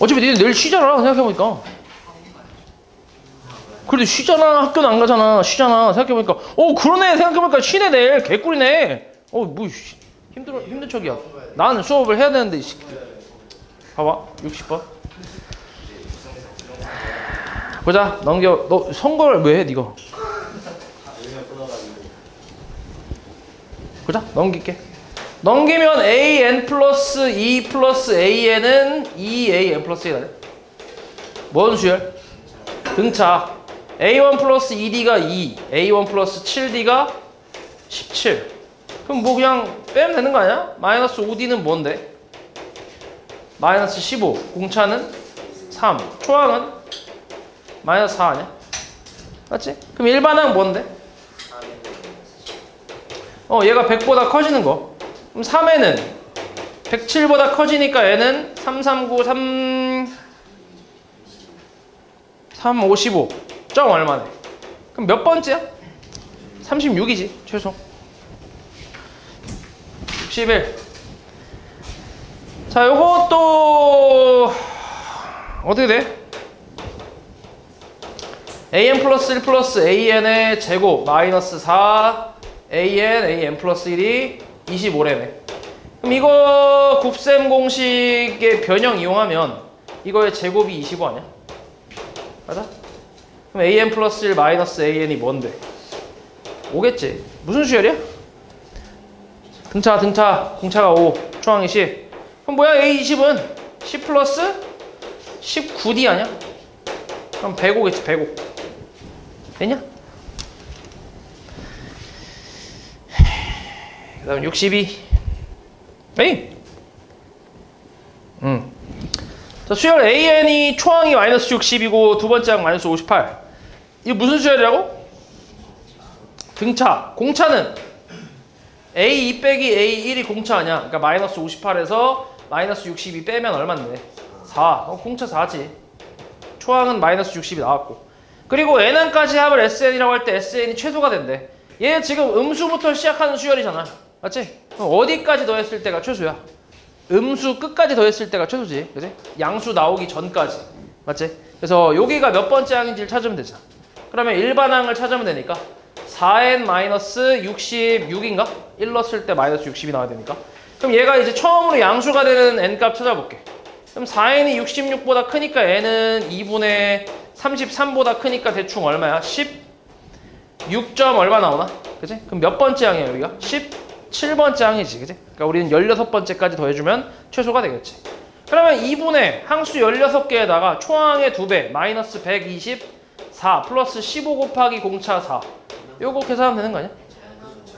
어차피 니네 내일 쉬잖아 생각해보니까. 그래도 쉬잖아. 학교는 안 가잖아. 쉬잖아 생각해보니까. 그러네 생각해보니까 쉬네 내일. 개꿀이네. 뭐 힘든 척이야. 나는 수업을 해야 되는데 이 새끼. 봐봐 60번 보자. 넘겨. 너 선거를 왜 해 니가? 보자. 넘길게. 넘기면 an 플러스 2 플러스 an은 2an 플러스 1이다. 뭔 수열? 등차. a1 플러스 2d가 2, a1 플러스 7d가 17. 그럼 뭐 그냥 빼면 되는 거 아니야? 마이너스 5d는 뭔데? 마이너스 15. 공차는 3. 초항은 마이너스 4 아니야? 맞지? 그럼 일반항은 뭔데? 얘가 100보다 커지는 거. 그럼 3에는 107보다 커지니까 얘는 3, 3, 9, 3, 55. 점 얼마네? 그럼 몇 번째야? 36이지 최소. 61. 자, 요것도 어떻게 돼? an 플러스 1 플러스 an의 제곱 마이너스 4 an 플러스 1이 25래네. 그럼 이거 곱셈 공식의 변형 이용하면 이거의 제곱이 25 아니야? 맞아? 그럼 an 플러스 1 마이너스 an이 뭔데? 5겠지. 무슨 수열이야? 등차 공차가 5 초항이 10. 그럼 뭐야 a20은 10 플러스 19d 아니야? 그럼 105겠지. 105 되냐? 그 다음 62. 에이! 자, 수열 an이 초항이 마이너스 60이고 두 번째 항 마이너스 58. 이거 무슨 수열이라고? 등차. 공차는 A2 빼기 A1이 공차 아니야? 그러니까 마이너스 58에서 마이너스 62 빼면 얼마인데? 4. 공차 4지. 초항은 마이너스 60이 나왔고. 그리고 n항까지 합을 SN이라고 할 때 SN이 최소가 된대. 얘 지금 음수부터 시작하는 수열이잖아. 맞지? 그럼 어디까지 더했을 때가 최소야? 음수 끝까지 더했을 때가 최소지. 그지? 양수 나오기 전까지. 맞지? 그래서 여기가 몇 번째 항인지를 찾으면 되잖아. 그러면 일반항을 찾으면 되니까 4n-66인가? 1 넣었을 때 마이너스 60이 나와야 되니까. 그럼 얘가 이제 처음으로 양수가 되는 n값 찾아볼게. 그럼 4n이 66보다 크니까 n은 2분의 33보다 크니까 대충 얼마야? 16점 얼마 나오나? 그치? 그럼 몇 번째 항이야 여기가? 17번째 항이지. 그치? 그러니까 우리는 16번째까지 더해주면 최소가 되겠지. 그러면 2분의 항수 16개에다가 초항의 2배 마이너스 124 플러스 15 곱하기 공차 4. 요거 계산하면 되는 거 아니야?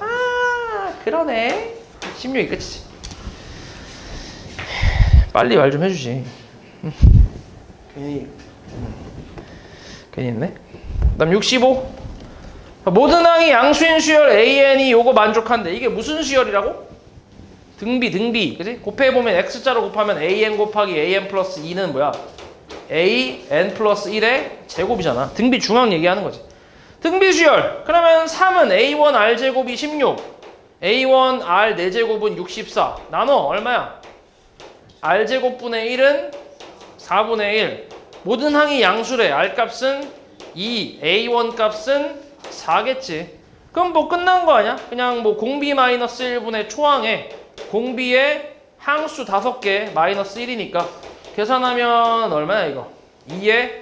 아 그러네. 16이 끝이지. 빨리 말 좀 해주지. 괜히 했네. 그 다음 65. 모든 항이 양수인 수열 an이 요거 만족한대. 이게 무슨 수열이라고? 등비. 그치? 곱해보면 x자로 곱하면 an 곱하기 an 플러스 2는 뭐야? an 플러스 1의 제곱이잖아. 등비 중앙 얘기하는 거지. 등비 수열. 그러면 3은 a1 r 제곱이 16. a1 r 4제곱은 64. 나눠 얼마야? r 제곱분의 1은 4분의 1. 모든 항이 양수래. r 값은 2, a1 값은 4겠지. 그럼 뭐 끝난 거 아니야? 그냥 뭐 공비 마이너스 1분의 초항에 공비의 항수 5개 마이너스 1이니까 계산하면 얼마야 이거? 2에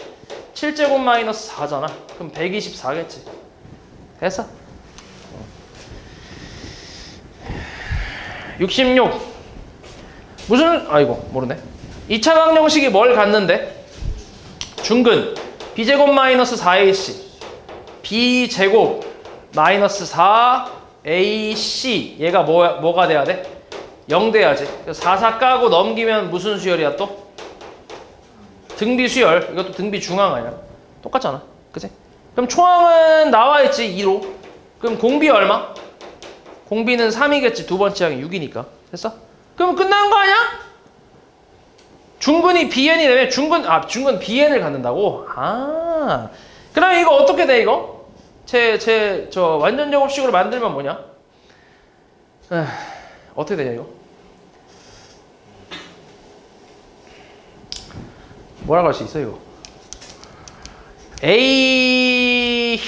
7제곱 마이너스 4잖아. 그럼 124겠지. 됐어? 66. 무슨 아이고 모르네. 2차 방정식이 뭘 갖는데? 중근 b제곱 마이너스 4ac b제곱 마이너스 4ac 얘가 뭐가 돼야 돼? 0 돼야지. 4 까고 넘기면 무슨 수열이야 또? 등비 수열. 이것도 등비 중항 아니야? 똑같잖아. 그치? 그럼 초항은 나와있지 2로. 그럼 공비 얼마? 공비는 3이겠지. 두 번째 항이 6이니까. 됐어? 그럼 끝난 거 아니야? 중근이 bn이 되면 중근 bn을 갖는다고? 아. 그럼 이거 어떻게 돼 이거? 저 완전 제곱식으로 만들면 뭐냐? 어떻게 되냐 이거? 뭐라고 할 수 있어 이거? A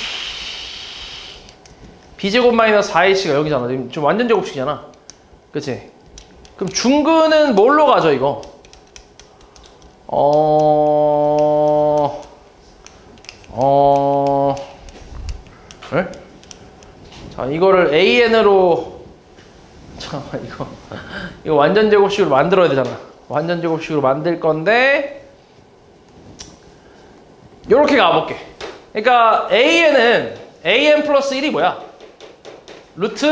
b제곱 마이너스 4ac가 여기잖아. 지금 완전 제곱식이잖아. 그치? 그럼 중근은 뭘로 가죠 이거? 네? 자, 이거를 AN으로 잠깐만 이거 완전 제곱식으로 만들어야 되잖아. 완전 제곱식으로 만들 건데 요렇게 가볼게. 그러니까 AN은 AN 플러스 1이 뭐야? 루트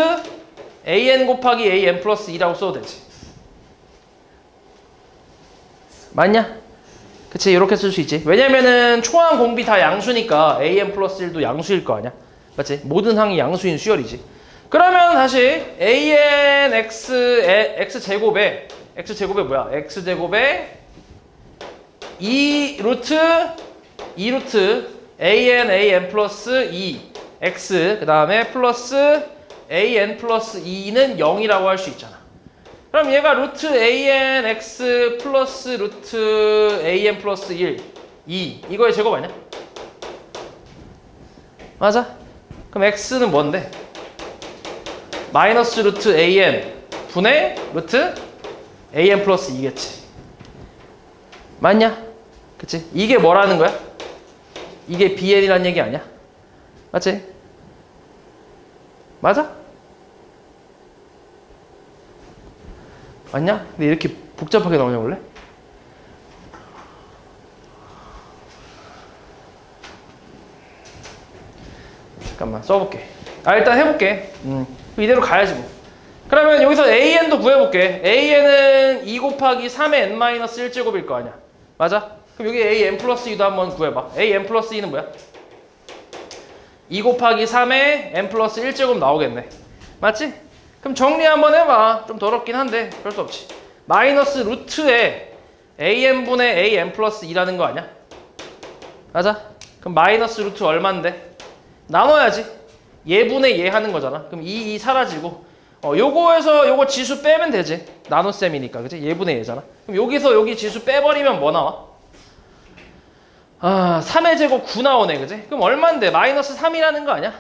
AN 곱하기 AN 플러스 2라고 써도 되지. 맞냐? 그치, 이렇게 쓸 수 있지. 왜냐면은 초항 공비 다 양수니까 AN 플러스 1도 양수일 거 아니야? 맞지? 모든 항이 양수인 수열이지. 그러면 다시 AN X제곱에 뭐야? X제곱에 2루트 AN 플러스 2 X 그 다음에 플러스 AN 플러스 2는 0이라고 할 수 있잖아. 그럼 얘가 루트 AN X 플러스 루트 AN 플러스 1 2 이거의 제곱 아니야? 맞아? 그럼 X는 뭔데? 마이너스 루트 AN 분의 루트 AN 플러스 2겠지. 맞냐? 그치? 이게 뭐라는 거야? 이게 BN이라는 얘기 아니야? 맞지? 맞아? 맞냐? 근데 이렇게 복잡하게 나오냐 원래? 잠깐만 써볼게. 일단 해볼게. 이대로 가야지 뭐. 그러면 여기서 AN도 구해볼게. AN은 2 곱하기 3의 n-1제곱일 거 아니야. 맞아? 그럼 여기 AN 플러스 2도 한번 구해봐. AN 플러스 2는 뭐야? 2 곱하기 3의 n 플러스 1제곱 나오겠네. 맞지? 그럼 정리 한번 해봐. 좀 더럽긴 한데 별 수 없지. 마이너스 루트에 AN분의 AN 플러스 2라는 거 아니야? 맞아? 그럼 마이너스 루트 얼만데? 나눠야지. 얘분의 얘 하는 거잖아. 그럼 2 사라지고 요거에서 요거 지수 빼면 되지. 나눗셈이니까 그치? 얘분의 얘잖아. 그럼 여기서 여기 지수 빼버리면 뭐 나와? 3의 제곱 9 나오네 그치? 그럼 얼만데? 마이너스 3이라는 거 아니야?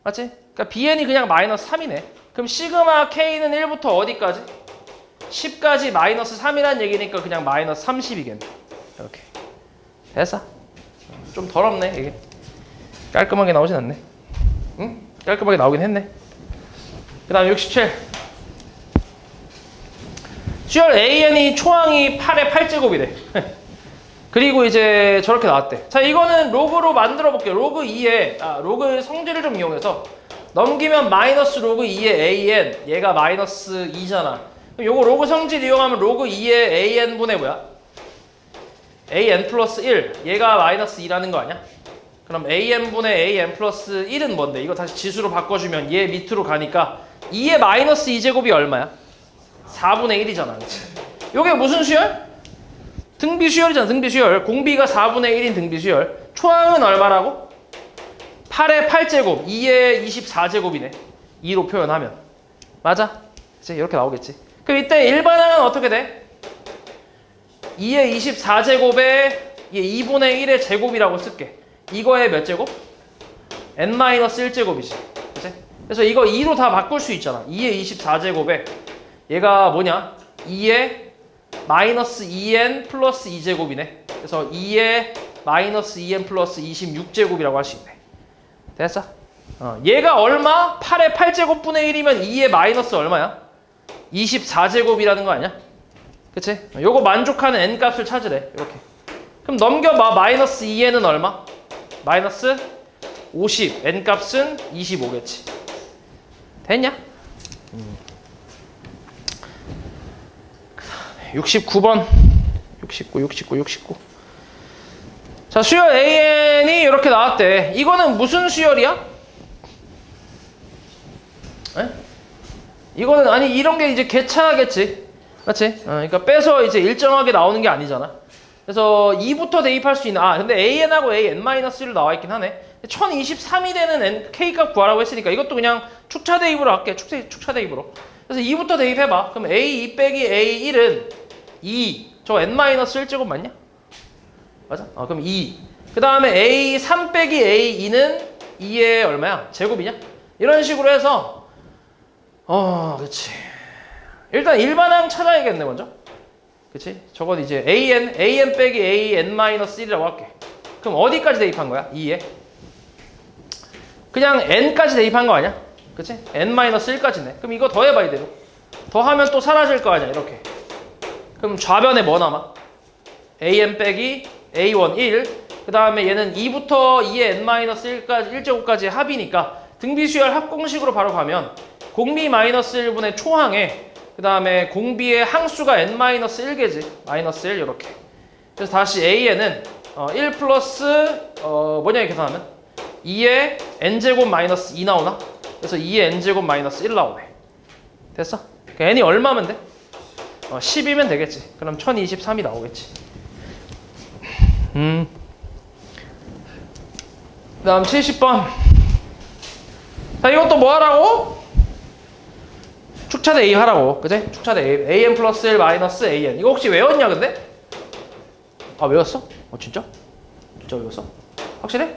맞지? 그러니까 BN이 그냥 마이너스 3이네. 그럼 시그마 K는 1부터 어디까지? 10까지 마이너스 3이라는 얘기니까 그냥 마이너스 30이겠네. 이렇게. 됐어? 좀 더럽네 이게. 깔끔하게 나오진 않네. 응? 깔끔하게 나오긴 했네. 그 다음 67. 수열 AN이 초항이 8의 8제곱이래. 그리고 이제 저렇게 나왔대. 자, 이거는 로그로 만들어 볼게요. 로그 2에 로그 성질을 좀 이용해서 넘기면 마이너스 로그 2의 AN, 얘가 마이너스 2잖아. 그럼 요거 로그 성질 이용하면 로그 2의 AN분의 뭐야? AN 플러스 1, 얘가 마이너스 2라는 거 아니야? 그럼 AN분의 AN 플러스 1은 뭔데? 이거 다시 지수로 바꿔주면 얘 밑으로 가니까 2의 마이너스 2제곱이 얼마야? 4분의 1이잖아. 그치? 요게 무슨 수열? 등비수열이잖아. 등비수열. 공비가 4분의 1인 등비수열. 초항은 얼마라고? 8의 8제곱, 2의 24제곱이네. 2로 표현하면. 맞아? 이제 이렇게 나오겠지. 그럼 이때 일반항은 어떻게 돼? 2의 24제곱에 얘 2분의 1의 제곱이라고 쓸게. 이거의 몇 제곱? n-1제곱이지. 그치? 그래서 이거 2로 다 바꿀 수 있잖아. 2의 24제곱에 얘가 뭐냐? 2의 마이너스 2n 플러스 2제곱이네. 그래서 2의 마이너스 2n 플러스 26제곱이라고 할 수 있네. 됐어? 얘가 얼마? 8의 8제곱분의 1이면 2의 마이너스 얼마야? 24제곱이라는 거 아니야? 그치? 요거 만족하는 n값을 찾으래. 이렇게. 그럼 넘겨봐. 마이너스 2n은 얼마? 마이너스 50. n값은 25겠지. 됐냐? 69번. 69. 자, 수열 AN이 이렇게 나왔대. 이거는 무슨 수열이야? 에? 이거는 아니 이런 게 이제 개차겠지. 맞지? 그러니까 빼서 이제 일정하게 나오는 게 아니잖아. 그래서 2부터 대입할 수 있는 근데 AN하고 AN-1로 나와 있긴 하네. 1023이 되는 K값 구하라고 했으니까 이것도 그냥 축차 대입으로 할게. 축차 대입으로. 그래서 2부터 대입해봐. 그럼 A2 빼기 A1은 2. 저 N-1제곱 맞냐? 맞아? 그럼 2. 그 다음에 A3 빼기 A2는 2의 얼마야? 제곱이냐? 이런 식으로 해서 그치. 일단 일반항 찾아야겠네 먼저. 그치? 저건 이제 AN 빼기 AN-1이라고 할게. 그럼 어디까지 대입한 거야? 2에? 그냥 N까지 대입한 거 아니야? 그치? N-1까지네. 그럼 이거 더해봐 이대로. 더하면 또 사라질 거 아니야 이렇게. 그럼 좌변에 뭐 남아? AN 빼기 A1 1. 그 다음에 얘는 2부터 2의 N-1까지 1제곱까지의 합이니까 등비수열 합공식으로 바로 가면 공비 -1분의 초항에 그 다음에 공비의 항수가 N-1개지. 마이너스 1 이렇게. 그래서 다시 AN은 1 플러스 뭐냐 계산하면 2의 N제곱 마이너스 2 나오나? 그래서 2의 N제곱 마이너스 1 나오네. 됐어? 그러니까 N이 얼마면 돼? 10이면 되겠지. 그럼 1023이 나오겠지. 그 다음 70번. 자, 이것도 뭐 하라고? 축차 대입 하라고. 그치? 축차 대입. AN 플러스 1 마이너스 AN. 이거 혹시 외웠냐, 근데? 외웠어? 진짜? 진짜 외웠어? 확실해?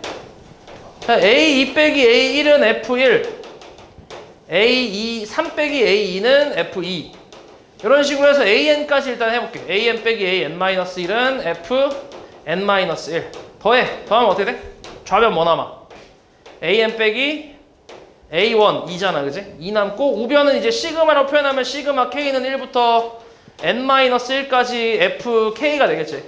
자, A2 빼기 A1은 F1. A2, 3 빼기 A2는 F2. 이런 식으로 해서 AN까지 일단 해볼게. AN 빼기 AN-1은 FN-1. 더해. 더하면 어떻게 돼? 좌변 뭐 남아? AN 빼기 A1, 2잖아. 그지? 2 남고, 우변은 이제 시그마로 표현하면 시그마 K는 1부터 N-1까지 FK가 되겠지.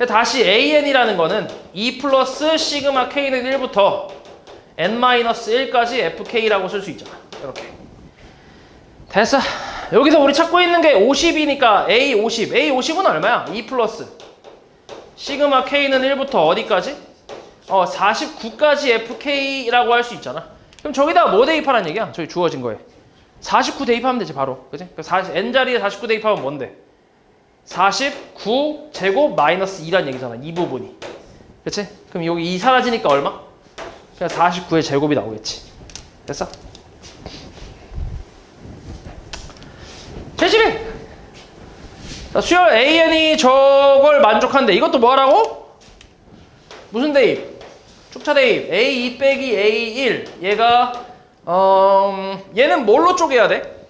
다시 AN이라는 거는 2 플러스 시그마 K는 1부터 N-1까지 FK라고 쓸 수 있잖아. 이렇게. 됐어. 여기서 우리 찾고 있는 게 50이니까 A50. A50은 얼마야? 2 플러스 시그마 K는 1부터 어디까지? 49까지 FK라고 할 수 있잖아. 그럼 저기다가 뭐 대입하라는 얘기야? 저기 주어진 거에 49 대입하면 되지 바로. 그치? N자리에 49 대입하면 뭔데? 49 제곱 마이너스 2란 얘기잖아. 이 부분이. 그치? 그럼 여기 2 사라지니까 얼마? 그냥 49의 제곱이 나오겠지. 됐어? 71! 자, 수열 AN이 저걸 만족한데 이것도 뭐 하라고? 무슨 대입? 축차 대입. A2 빼기 A1. 얘가 얘는 뭘로 쪼개야 돼?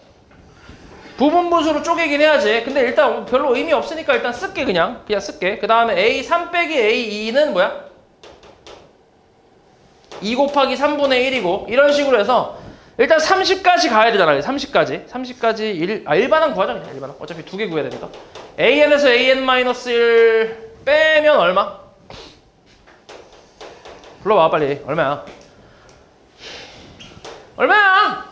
부분분수로 쪼개긴 해야지. 근데 일단 별로 의미 없으니까 일단 쓸게 그냥 쓸게. 그 다음에 A3 빼기 A2는 뭐야? 2 곱하기 3분의 1이고 이런 식으로 해서 일단 30까지 가야 되잖아. 30까지 일반항 구하자 그냥. 일반항. 어차피 두 개 구해야 되니까. AN에서 AN-1 빼면 얼마? 불러봐 빨리. 얼마야? 얼마야?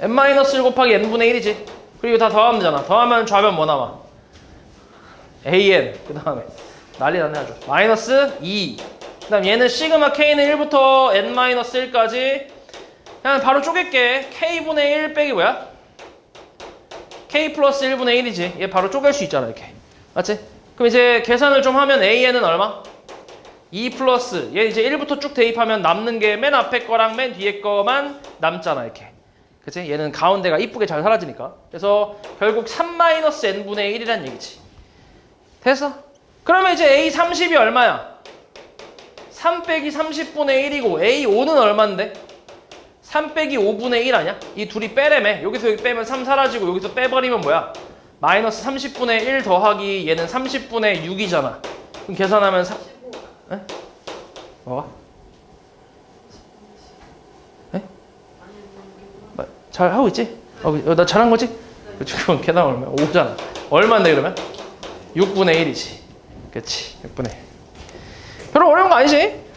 N-1 곱하기 N분의 1이지. 그리고 다 더하면 되잖아. 더하면 좌변 뭐 남아? AN. 그 다음에 난리 났네 아주. 마이너스 2. 그 다음 얘는 시그마 K는 1부터 N-1까지 그냥 바로 쪼갤게. K분의 1 빼기 뭐야? K 플러스 1분의 1이지. 얘 바로 쪼갤 수 있잖아 이렇게. 맞지? 그럼 이제 계산을 좀 하면 AN은 얼마? 2 플러스 얘 이제 1부터 쭉 대입하면 남는 게 맨 앞에 거랑 맨 뒤에 거만 남잖아 이렇게. 그치? 얘는 가운데가 이쁘게 잘 사라지니까. 그래서 결국 3-n분의 1이란 얘기지. 됐어? 그러면 이제 A30이 얼마야? 3 빼기 30분의 1이고 A5는 얼만데? 3 빼기 5분의 1 아니야? 이 둘이 빼래매. 여기서 여기 빼면 3 사라지고 여기서 빼버리면 뭐야? 마이너스 30분의 1 더하기 얘는 30분의 6이잖아. 그럼 계산하면 에? 뭐가? 에? 잘 하고 있지? 나 잘한 거지? 그럼 계산 얼마야? 5잖아. 얼마인데 그러면? 6분의 1이지. 그치? 6분의 1. 별로 어려운 거 아니지?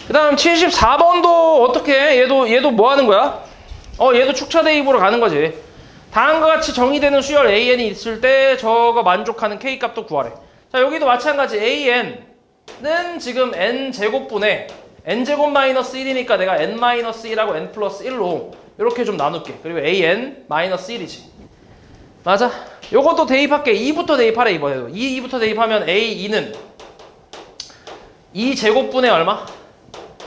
그 다음 74번도 어떻게 해? 얘도 뭐 하는 거야? 얘도 축차 대입으로 가는 거지. 다음과 같이 정의되는 수열 AN이 있을 때 저거 만족하는 K 값도 구하래. 자, 여기도 마찬가지. AN은 지금 N제곱분의 N제곱 마이너스 1이니까 내가 N-1하고 N 플러스 1로 이렇게 좀 나눌게. 그리고 AN 마이너스 1이지. 맞아? 요것도 대입할게. 2부터 대입하래 이번에도. 2부터 대입하면 A2는 2제곱분의 얼마?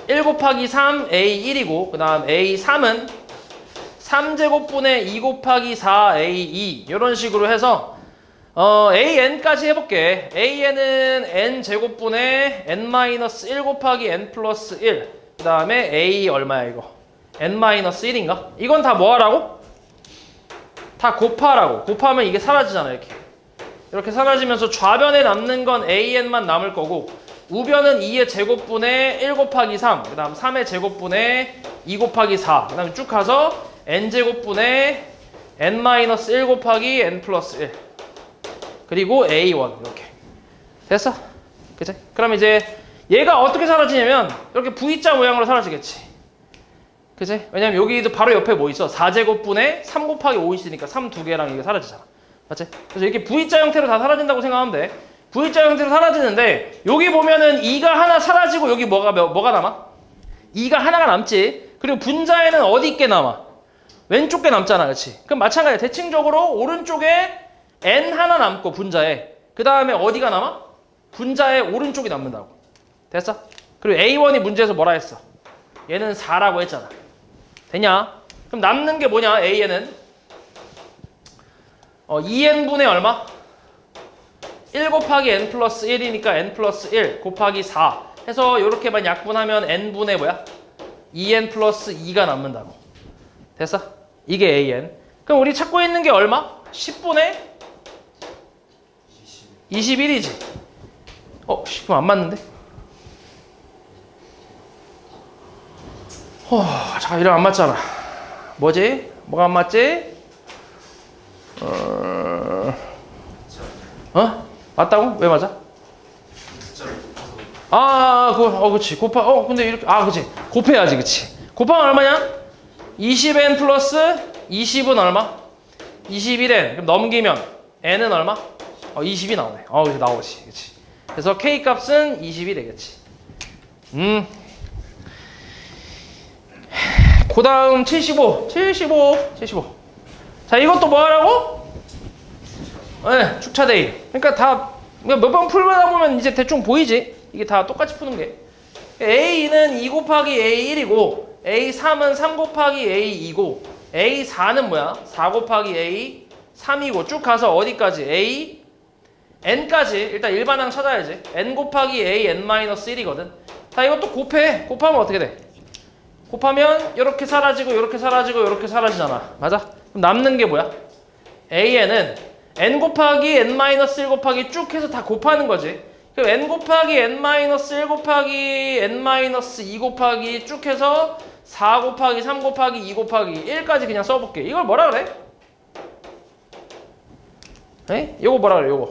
1 곱하기 3 A1이고 그 다음 A3은 3제곱분의 2 곱하기 4 A2 이런 식으로 해서 AN까지 해볼게. AN은 N 제곱분의 N-1 곱하기 N 플러스 1. 그 다음에 A 얼마야 이거? N-1인가? 이건 다 뭐 하라고? 다 곱하라고. 곱하면 이게 사라지잖아 이렇게. 이렇게 사라지면서 좌변에 남는 건 AN만 남을 거고 우변은 2의 제곱분의 1 곱하기 3. 그 다음 3의 제곱분의 2 곱하기 4. 그 다음에 쭉 가서 N제곱분의 N-1 곱하기 N 플러스 1. 그리고 A1 이렇게 됐어? 그치? 그럼 이제 얘가 어떻게 사라지냐면 이렇게 V자 모양으로 사라지겠지. 그치? 왜냐면 여기도 바로 옆에 뭐 있어? 4제곱분의 3 곱하기 5 있으니까 3 두 개랑 이게 사라지잖아. 맞지? 그래서 이렇게 V자 형태로 다 사라진다고 생각하면 돼. V자 형태로 사라지는데 여기 보면은 2가 하나 사라지고 여기 뭐가 남아? 2가 하나가 남지. 그리고 분자에는 어디 있게 남아? 왼쪽 게 남잖아. 그렇지? 그럼 마찬가지야. 대칭적으로 오른쪽에 N 하나 남고 분자에 그 다음에 어디가 남아? 분자에 오른쪽이 남는다고. 됐어? 그리고 A1이 문제에서 뭐라 했어? 얘는 4라고 했잖아. 되냐? 그럼 남는 게 뭐냐? AN은 2n분의 얼마? 1 곱하기 n 플러스 1이니까 n 플러스 1 곱하기 4 해서 이렇게만 약분하면 n분의 뭐야? 2n 플러스 2가 남는다고. 됐어? 이게 AN. 그럼 우리 찾고 있는 게 얼마? 10분의 21이지. 그럼 안 맞는데? 자, 이러면 안 맞잖아. 뭐지? 뭐가 안 맞지? 맞다고? 왜 맞아? 그치. 근데 이렇게, 그치. 곱해야지, 그치. 곱하면 얼마냐? 20n 플러스 20은 얼마? 21n. 그럼 넘기면 n은 얼마? 20이 나오네. 그래서 나오지. 그치. 그래서 k 값은 20이 되겠지. 그 다음 75. 자, 이것도 뭐 하라고? 네, 축차대입. 그러니까 다 몇 번 풀다 보면 이제 대충 보이지? 이게 다 똑같이 푸는 게. A는 2 곱하기 A1이고 A3은 3 곱하기 A2고 A4는 뭐야? 4 곱하기 A3이고 쭉 가서 어디까지? A N까지 일단 일반항 찾아야지. N 곱하기 A N-1이거든. 자, 이것도 곱해. 곱하면 어떻게 돼? 곱하면 이렇게 사라지고 이렇게 사라지고 이렇게 사라지잖아. 맞아? 그럼 남는 게 뭐야? AN은 N 곱하기 N-1 곱하기 쭉 해서 다 곱하는 거지. 그럼 N 곱하기 N-1 곱하기 N-2 곱하기 쭉 해서 4 곱하기 3 곱하기 2 곱하기 1까지 그냥 써볼게. 이걸 뭐라 그래? 에? 요거 뭐라 그래? 요거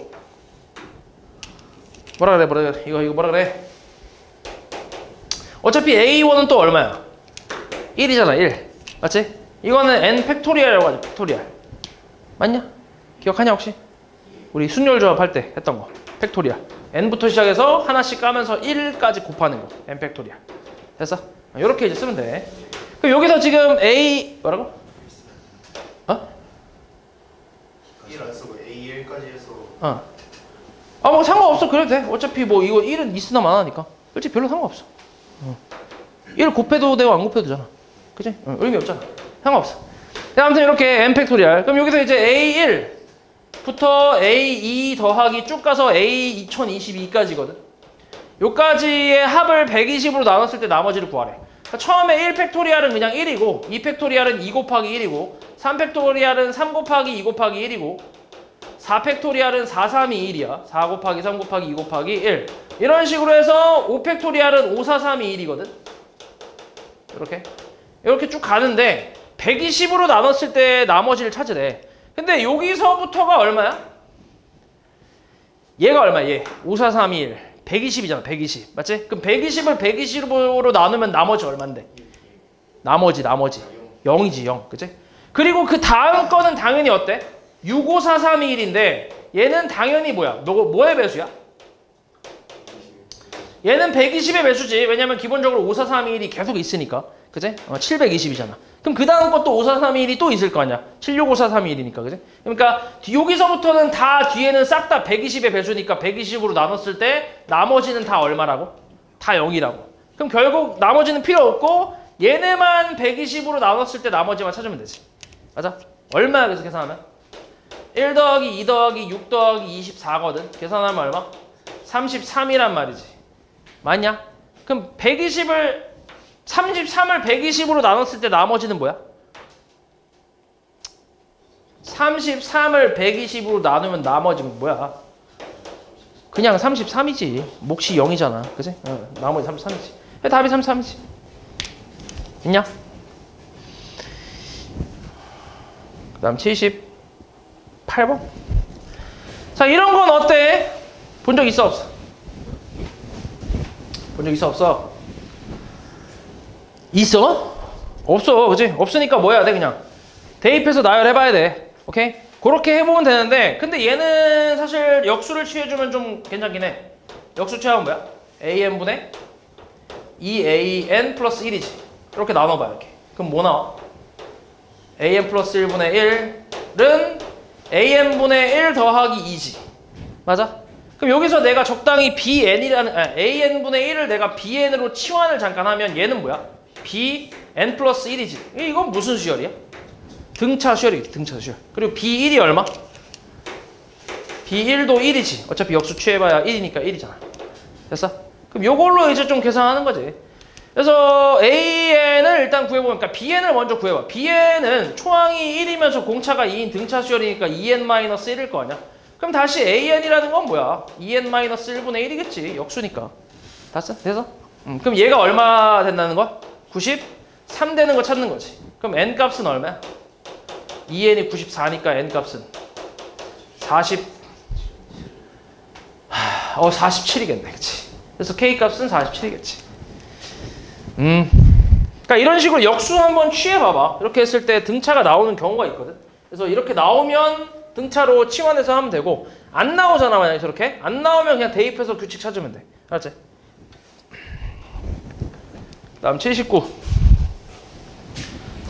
뭐라 그래? 이거 뭐라 그래? 어차피 A1은 또 얼마야? 1이잖아. 1 맞지? 이거는 N 팩토리얼이라고 하지. 팩토리얼 맞냐? 기억하냐 혹시? 우리 순열 조합할 때 했던 거 팩토리얼. N부터 시작해서 하나씩 까면서 1까지 곱하는 거 N 팩토리얼. 됐어? 이렇게 이제 쓰면 돼. 그럼 여기서 지금 A 뭐라고? 1 안 쓰고 A1까지 해서 뭐 상관없어. 그래도 돼. 어차피 뭐 이거 1은 있으나 마나니까 솔직히 별로 상관없어. 1 곱해도 되고 안 곱해도 되잖아. 그치? 의미 없잖아. 상관없어. 아무튼 이렇게 n 팩토리얼. 그럼 여기서 이제 A1부터 A2 더하기 쭉 가서 A2022까지거든. 요까지의 합을 120으로 나눴을 때 나머지를 구하래. 그러니까 처음에 1 팩토리얼은 그냥 1이고 2 팩토리얼은 2 곱하기 1이고 3 팩토리얼은 3 곱하기 2 곱하기 1이고 4 팩토리얼은 4, 3이 1이야. 4 곱하기 3 곱하기 2 곱하기 1. 이런 식으로 해서 5 팩토리얼은 5, 4, 3이 1이거든. 이렇게 쭉 가는데 120으로 나눴을 때 나머지를 찾으래. 근데 여기서부터가 얼마야? 얘가 얼마야? 얘 5, 4, 3, 2, 1 120이잖아. 120 맞지? 그럼 120을 120으로 나누면 나머지 얼만데? 나머지 0이지 0 그치? 그리고 그 다음 거는 당연히 어때? 6, 5, 4, 3, 2, 1인데 얘는 당연히 뭐야? 뭐의 배수야? 얘는 120의 배수지. 왜냐면 기본적으로 5, 4, 3, 2, 1이 계속 있으니까. 그치? 720이잖아. 그럼 그 다음 것도 5, 4, 3, 2, 1이 또 있을 거 아니야. 7, 6, 5, 4, 3, 2, 1이니까. 그치? 그러니까 여기서부터는 다 뒤에는 싹 다 120의 배수니까 120으로 나눴을 때 나머지는 다 얼마라고? 다 0이라고. 그럼 결국 나머지는 필요 없고 얘네만 120으로 나눴을 때 나머지만 찾으면 되지. 맞아? 얼마야? 그래서 계산하면? 1 더하기 2 더하기 6 더하기 24거든. 계산하면 얼마? 33이란 말이지. 맞냐? 그럼 33을 120으로 나눴을 때 나머지는 뭐야? 33을 120으로 나누면 나머지는 뭐야? 그냥 33이지. 몫이 0이잖아. 그치? 나머지 33이지. 답이 33이지. 있냐? 그 다음 78번. 자, 이런 건 어때? 본 적 있어 없어? 본 적 있어 없어? 있어? 없어. 그치? 없으니까 뭐 해야 돼? 그냥 대입해서 나열해봐야 돼. 오케이? 그렇게 해보면 되는데, 근데 얘는 사실 역수를 취해주면 좀 괜찮긴 해. 역수 취하면 뭐야? AN분의 2AN 플러스 1이지. 이렇게 나눠봐. 이렇게. 그럼 뭐 나와? AN 플러스 1분의 1은 AN분의 1 더하기 2지. 맞아? 그럼 여기서 내가 적당히 AN분의 1을 내가 BN으로 치환을 잠깐 하면 얘는 뭐야? BN 플러스 1이지. 이건 무슨 수열이야? 등차 수열이겠지. 등차 수열. 그리고 B1이 얼마? B1도 1이지. 어차피 역수 취해봐야 1이니까 1이잖아. 됐어? 그럼 요걸로 이제 좀 계산하는 거지. 그래서 AN을 일단 구해보면, 그러니까 BN을 먼저 구해봐. BN은 초항이 1이면서 공차가 2인 등차 수열이니까 2n-1일 거 아니야? 그럼 다시 AN이라는 건 뭐야? 2n-1분의 1이겠지. 역수니까. 됐어? 그럼 얘가 얼마 된다는 거야? 93 되는 거 찾는 거지. 그럼 n 값은 얼마야? 2n이 94니까 n 값은 47이겠네. 그치? 그래서 k 값은 47이겠지. 그러니까 이런 식으로 역수 한번 취해봐봐. 이렇게 했을 때 등차가 나오는 경우가 있거든. 그래서 이렇게 나오면 등차로 치환해서 하면 되고, 안 나오잖아. 만약에 저렇게 안 나오면 그냥 대입해서 규칙 찾으면 돼. 알았지? 다음 79.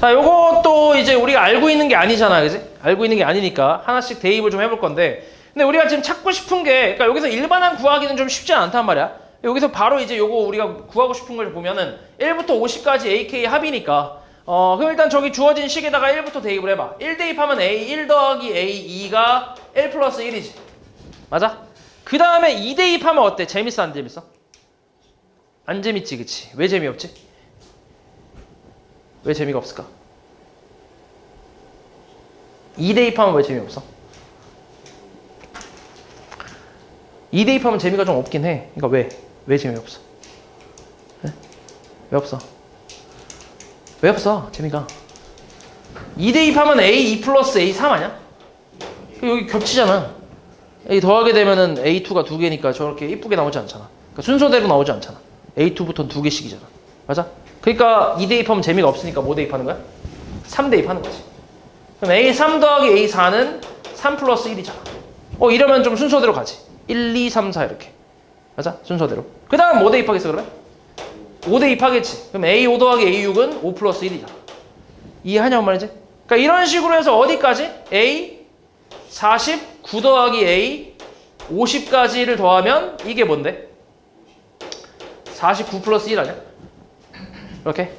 자, 요것도 이제 우리가 알고 있는 게 아니잖아. 그지? 알고 있는 게 아니니까 하나씩 대입을 좀 해볼 건데, 근데 우리가 지금 찾고 싶은 게, 그러니까 여기서 일반항 구하기는 좀 쉽지 않단 말이야. 여기서 바로 이제 요거 우리가 구하고 싶은 걸 보면은 1부터 50까지 AK 합이니까, 그럼 일단 저기 주어진 식에다가 1부터 대입을 해봐. 1 대입하면 A 1 더하기 A 2가 1 플러스 1이지. 맞아? 그 다음에 2 대입하면 어때? 재밌어 안 재밌어? 안 재밌지, 그치? 왜 재미없지? 왜 재미가 없을까? 2 대입하면 왜 재미없어? 2 대입하면 재미가 좀 없긴 해. 그러니까 왜? 왜 재미없어? 네? 왜 없어? 왜 없어? 재미가. 2 대입하면 A2 플러스 A3 아니야? 여기 겹치잖아. A 더하게 되면은 A2가 2개니까 저렇게 이쁘게 나오지 않잖아. 그러니까 순서대로 나오지 않잖아. A2부터는 2개씩이잖아. 맞아? 그러니까 2 대입하면 재미가 없으니까 뭐 대입하는 거야? 3 대입하는 거지. 그럼 A3 더하기 A4는 3 플러스 1이잖아. 이러면 좀 순서대로 가지. 1, 2, 3, 4 이렇게. 맞아? 순서대로. 그 다음 뭐 대입하겠어 그러면? 5 대입하겠지. 그럼 A5 더하기 A6은 5 플러스 1이잖아. 이해하냐고 말이지? 그러니까 이런 식으로 해서 어디까지? A 49 더하기 A 50까지를 더하면 이게 뭔데? 49 플러스 1 아니야? 이렇게.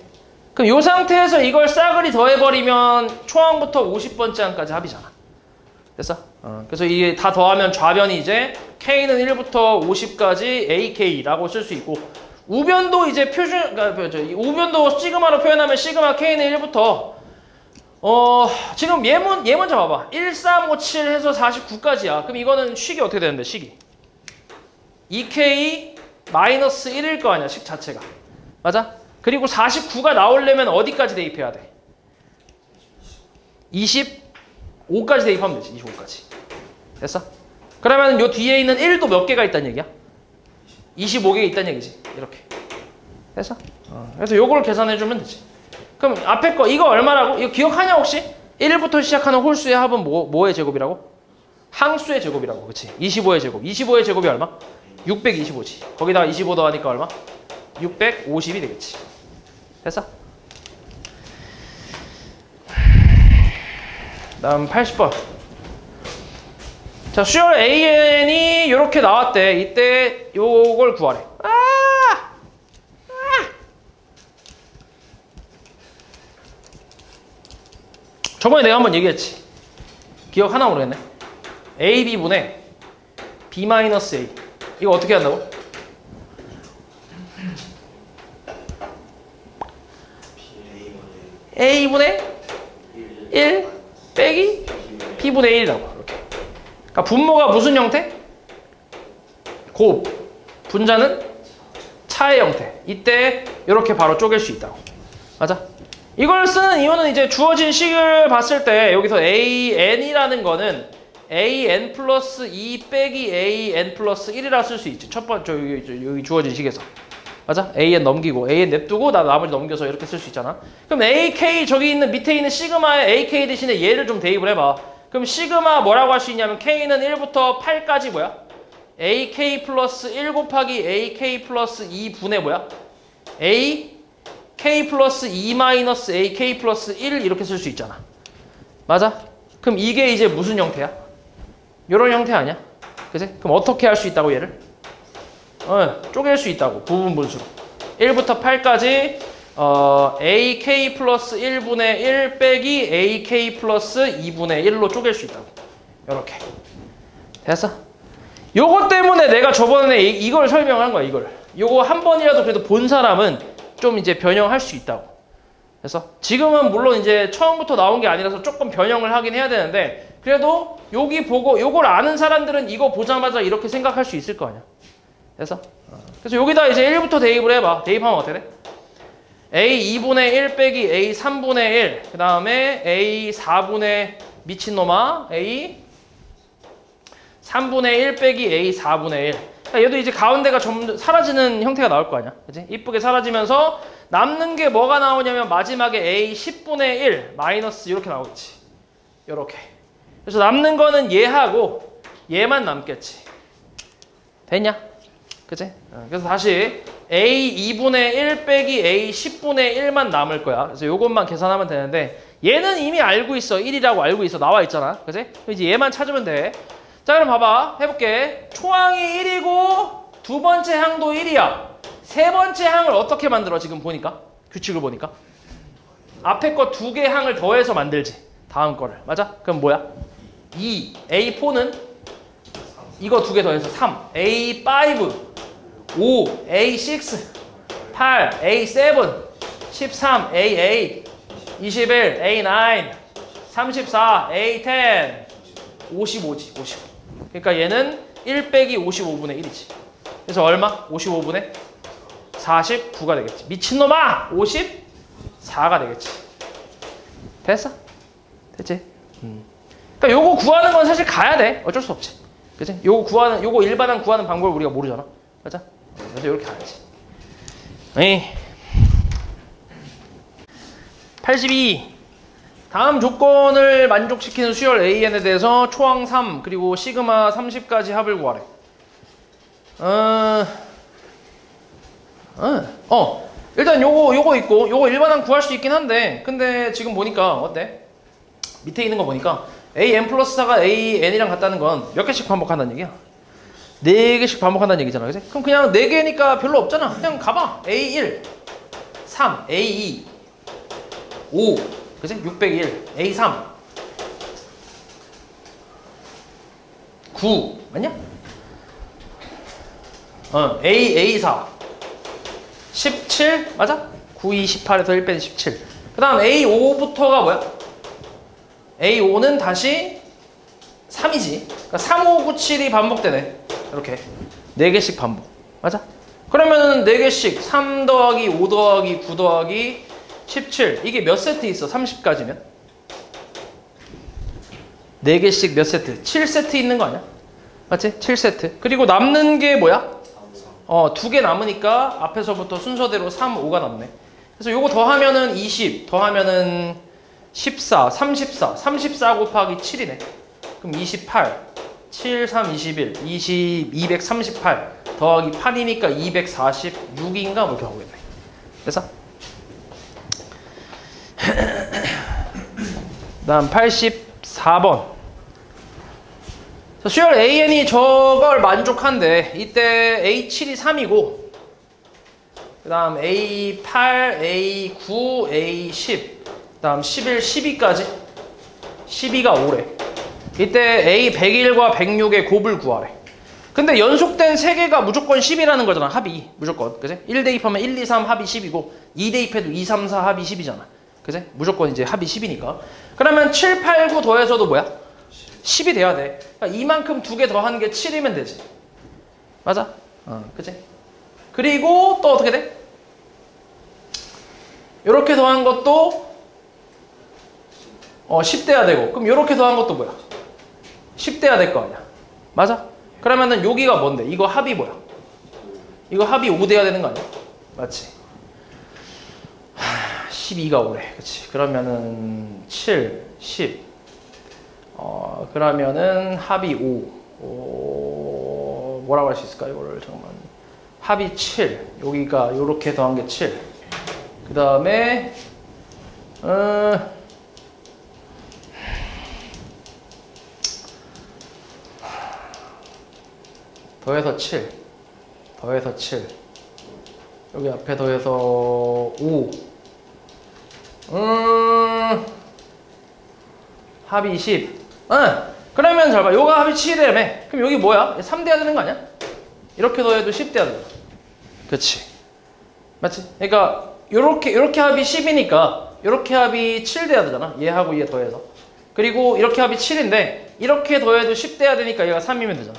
그럼 이 상태에서 이걸 싸그리 더해버리면 초항부터 50번째 항까지 합이잖아. 됐어? 그래서 이게 다 더하면 좌변이 이제 K는 1부터 50까지 AK라고 쓸 수 있고, 우변도 이제 우변도 시그마로 표현하면 시그마 K는 1부터 지금 얘 먼저 봐봐. 1, 3, 5, 7 해서 49까지야. 그럼 이거는 식이 어떻게 되는데, 식이? 2K 마이너스 1일 거 아니야, 식 자체가. 맞아? 그리고 49가 나오려면 어디까지 대입해야 돼? 25까지 대입하면 되지. 25까지. 됐어? 그러면 요 뒤에 있는 1도 몇 개가 있다는 얘기야? 25개가 있다는 얘기지. 이렇게. 됐어? 그래서 요걸 계산해주면 되지. 그럼 앞에 거 이거 얼마라고? 이거 기억하냐 혹시? 1부터 시작하는 홀수의 합은 뭐의 제곱이라고? 항수의 제곱이라고. 그치? 25의 제곱. 25의 제곱이 얼마? 625지. 거기다가 25 더하니까 얼마? 650이 되겠지. 됐어? 다음 80번. 자, 수열 AN이 이렇게 나왔대. 이때 요걸 구하래. 저번에 내가 한번 얘기했지. 기억 하나 모르겠네. AB분의 B-A. 이거 어떻게 한다고? A분의 1 빼기 B분의 1이라고. 이렇게. 그러니까 분모가 무슨 형태? 곱. 분자는 차의 형태. 이때 이렇게 바로 쪼갤 수 있다고. 맞아? 이걸 쓰는 이유는 이제 주어진 식을 봤을 때 여기서 AN이라는 거는 AN 플러스 2 빼기 AN 플러스 1이라 쓸 수 있지. 첫 번째 여기 주어진 식에서. 맞아? AN 넘기고 AN 냅두고 나 나머지 넘겨서 이렇게 쓸 수 있잖아. 그럼 AK 저기 있는 밑에 있는 시그마에 AK 대신에 얘를 좀 대입을 해봐. 그럼 시그마 뭐라고 할 수 있냐면 K는 1부터 8까지 뭐야? AK 플러스 1 곱하기 AK 플러스 2분의 뭐야? AK 플러스 2 마이너스 AK 플러스 1 이렇게 쓸 수 있잖아. 맞아? 그럼 이게 이제 무슨 형태야? 요런 형태 아니야? 그치? 그럼 어떻게 할 수 있다고 얘를? 쪼갤 수 있다고. 부분 분수로 1부터 8까지 AK 플러스 1분의 1 빼기 AK 플러스 2분의 1로 쪼갤 수 있다고. 요렇게 됐어? 요거 때문에 내가 저번에 이걸 설명한 거야. 요거 한 번이라도 그래도 본 사람은 좀 이제 변형할 수 있다고. 그래서 지금은 물론 이제 처음부터 나온 게 아니라서 조금 변형을 하긴 해야 되는데 그래도 여기 보고 요걸 아는 사람들은 이거 보자마자 이렇게 생각할 수 있을 거 아니야. 그래서 여기다 이제 1부터 대입을 해봐. 대입하면 어때 돼? A 2분의 1 빼기 A 3분의 1 그 다음에 A 4분의 미친놈아 A 3분의 1 빼기 A 4분의 1 그러니까 얘도 이제 가운데가 좀 사라지는 형태가 나올 거 아니야. 그치? 이쁘게 사라지면서 남는 게 뭐가 나오냐면 마지막에 A 10분의 1 마이너스 이렇게 나오겠지. 요렇게. 그래서 남는 거는 얘하고 얘만 남겠지. 됐냐? 그치? 그래서 다시 A 2분의 1 빼기 A 10분의 1만 남을 거야. 그래서 요것만 계산하면 되는데 얘는 이미 알고 있어. 1이라고 알고 있어. 나와 있잖아. 그치? 이제 얘만 찾으면 돼. 자 그럼 봐봐. 해볼게. 초항이 1이고 두 번째 항도 1이야. 세 번째 항을 어떻게 만들어? 지금 보니까 규칙을 보니까 앞에 거 두 개 항을 더해서 만들지. 다음 거를. 맞아? 그럼 뭐야? 2 A4는 이거 두 개 더해서 3 A5 5 A6 8 A7 13 A8 21 A9 34 A10 55지 55. 그러니까 얘는 1 빼기 55분의 1이지. 그래서 얼마? 55분의 49가 되겠지. 미친놈아! 54가 되겠지. 됐어? 됐지? 그러니까 요거 구하는 건 사실 가야 돼. 어쩔 수 없지. 그치? 요거 일반항 구하는 방법을 우리가 모르잖아. 맞아? 그래서 이렇게 가야지. 에이. 82. 다음 조건을 만족시키는 수열 AN에 대해서 초항 3 그리고 시그마 30까지 합을 구하래. 일단 요거 있고 요거 일반항 구할 수 있긴 한데 근데 지금 보니까 어때? 밑에 있는 거 보니까 AN 플러스 4가 AN이랑 같다는 건 몇 개씩 반복한다는 얘기야? 4개씩 반복한다는 얘기잖아. 그치? 그럼 그냥 4개니까 별로 없잖아. 그냥 가봐. A1 3 A2 5 그치? 601 A3 9 맞냐? A4 17 맞아? 9, 2, 18에서 1 빼기 17 그 다음 A5부터가 뭐야? A5는 다시 3이지. 그러니까 3, 5, 9, 7이 반복되네. 이렇게 4개씩 반복. 맞아? 그러면은 4개씩 3 더하기 5 더하기 9 더하기 17 이게 몇 세트 있어? 30까지면 4개씩 몇 세트? 7세트 있는 거 아니야? 맞지? 7세트. 그리고 남는 게 뭐야? 2개 남으니까 앞에서부터 순서대로 3, 5가 남네. 그래서 요거 더하면은 20 더하면은 14, 34 34 곱하기 7이네. 그럼 28 7, 3, 21 238 더하기 8이니까 246인가 뭐 이렇게 나오겠네. 됐어? 다음 84번. 수열 AN이 저걸 만족한대. 이때 A7이 3이고 그 다음 A8, A9, A10 그 다음 11, 12까지 12가 5래. 이때 A 101과 106의 곱을 구하래. 근데 연속된 3개가 무조건 10이라는 거잖아. 합이 무조건. 그지? 1 대입하면 1, 2, 3 합이 10이고 2 대입해도 2, 3, 4 합이 10이잖아. 그지? 무조건 이제 합이 10이니까. 그러면 7, 8, 9 더해서도 뭐야? 10이 돼야 돼. 그러니까 이만큼 2개 더한 게 7이면 되지. 맞아? 그지? 그리고 또 어떻게 돼? 요렇게 더한 것도 10 돼야 되고, 그럼 요렇게 더한 것도 뭐야? 10 돼야 될 거 아니야. 맞아? 그러면은 여기가 뭔데? 이거 합이 뭐야? 이거 합이 5 돼야 되는 거 아니야? 맞지? 12가 5래. 그치? 그러면은 7, 10. 그러면은 합이 5. 뭐라고 할 수 있을까? 이거를 잠깐만. 합이 7. 여기가 요렇게 더한 게 7. 그 다음에 더해서 7 더해서 7 여기 앞에 더해서 5 합이 20 그러면 잘 봐. 요가 합이 7이라며. 그럼 여기 뭐야? 3 돼야 되는 거 아니야? 이렇게 더해도 10 돼야 돼. 그치? 맞지? 그러니까 요렇게 합이 10이니까 요렇게 합이 7 돼야 되잖아. 얘하고 얘 더해서. 그리고 이렇게 합이 7인데 이렇게 더해도 10 돼야 되니까 얘가 3이면 되잖아.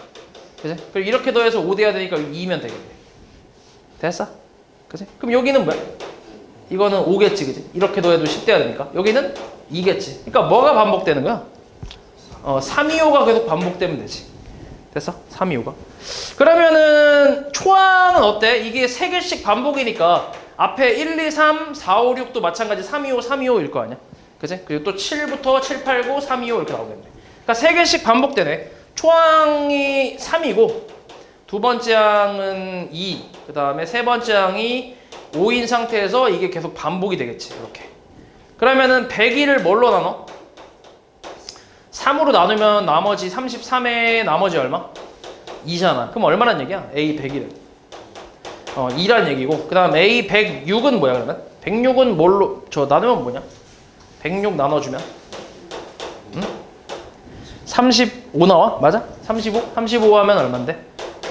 그치? 그리고 이렇게 더해서 5 돼야 되니까 2면 되겠네. 됐어? 그치? 그럼 여기는 뭐야? 이거는 5겠지, 그치? 이렇게 더해도 10 돼야 되니까. 여기는 2겠지. 그러니까 뭐가 반복되는 거야? 3, 2, 5가 계속 반복되면 되지. 됐어? 3, 2, 5가. 그러면은 초항은 어때? 이게 3개씩 반복이니까 앞에 1, 2, 3, 4, 5, 6도 마찬가지 3, 2, 5, 3, 2, 5일 거 아니야? 그치? 그리고 또 7부터 7, 8, 9, 3, 2, 5 이렇게 나오겠네. 그러니까 3개씩 반복되네. 초항이 3이고 두 번째 항은 2, 그 다음에 세 번째 항이 5인 상태에서 이게 계속 반복이 되겠지. 이렇게. 그러면은 102를 뭘로 나눠? 3으로 나누면 나머지 33에 나머지 얼마? 2잖아. 그럼 얼마란 얘기야? A 101은 2란 얘기고, 그 다음 A 106은 뭐야 그러면? 106은 뭘로 나누면 뭐냐? 106 나눠주면 35 나와? 맞아? 35? 35 하면 얼만데?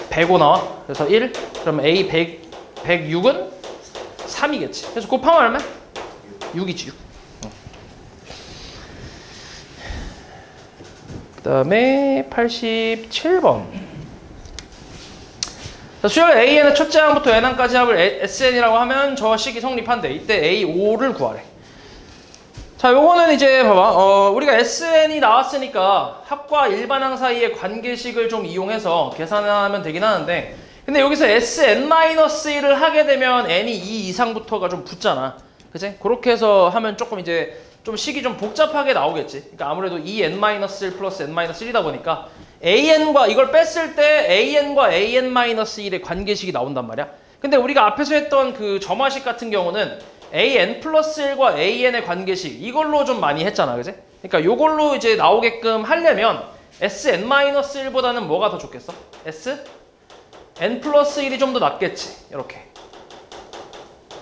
105 나와? 그래서 1? 그럼 A 106은 3이겠지. 그래서 곱하면 얼마? 6이지 6. 그 다음에 87번. 수열 AN의 첫째 항부터 n항까지 합을 SN이라고 하면 저 식이 성립한대. 이때 A5를 구하래. 자, 요거는 이제 봐봐. 우리가 SN이 나왔으니까 합과 일반항 사이의 관계식을 좀 이용해서 계산하면 되긴 하는데, 근데 여기서 SN-1을 하게 되면 n이 2 이상부터가 좀 붙잖아. 그치? 그렇게 해서 하면 조금 이제 좀 식이 좀 복잡하게 나오겠지. 그러니까 아무래도 2n-1 플러스 n-1이다 보니까 an과 이걸 뺐을 때 an과 an-1의 관계식이 나온단 말이야. 근데 우리가 앞에서 했던 그 점화식 같은 경우는 an 플러스 1과 an의 관계식 이걸로 좀 많이 했잖아. 그지? 그러니까 요걸로 이제 나오게끔 하려면 sn-1보다는 뭐가 더 좋겠어? n 플러스 1이 좀 더 낫겠지. 이렇게.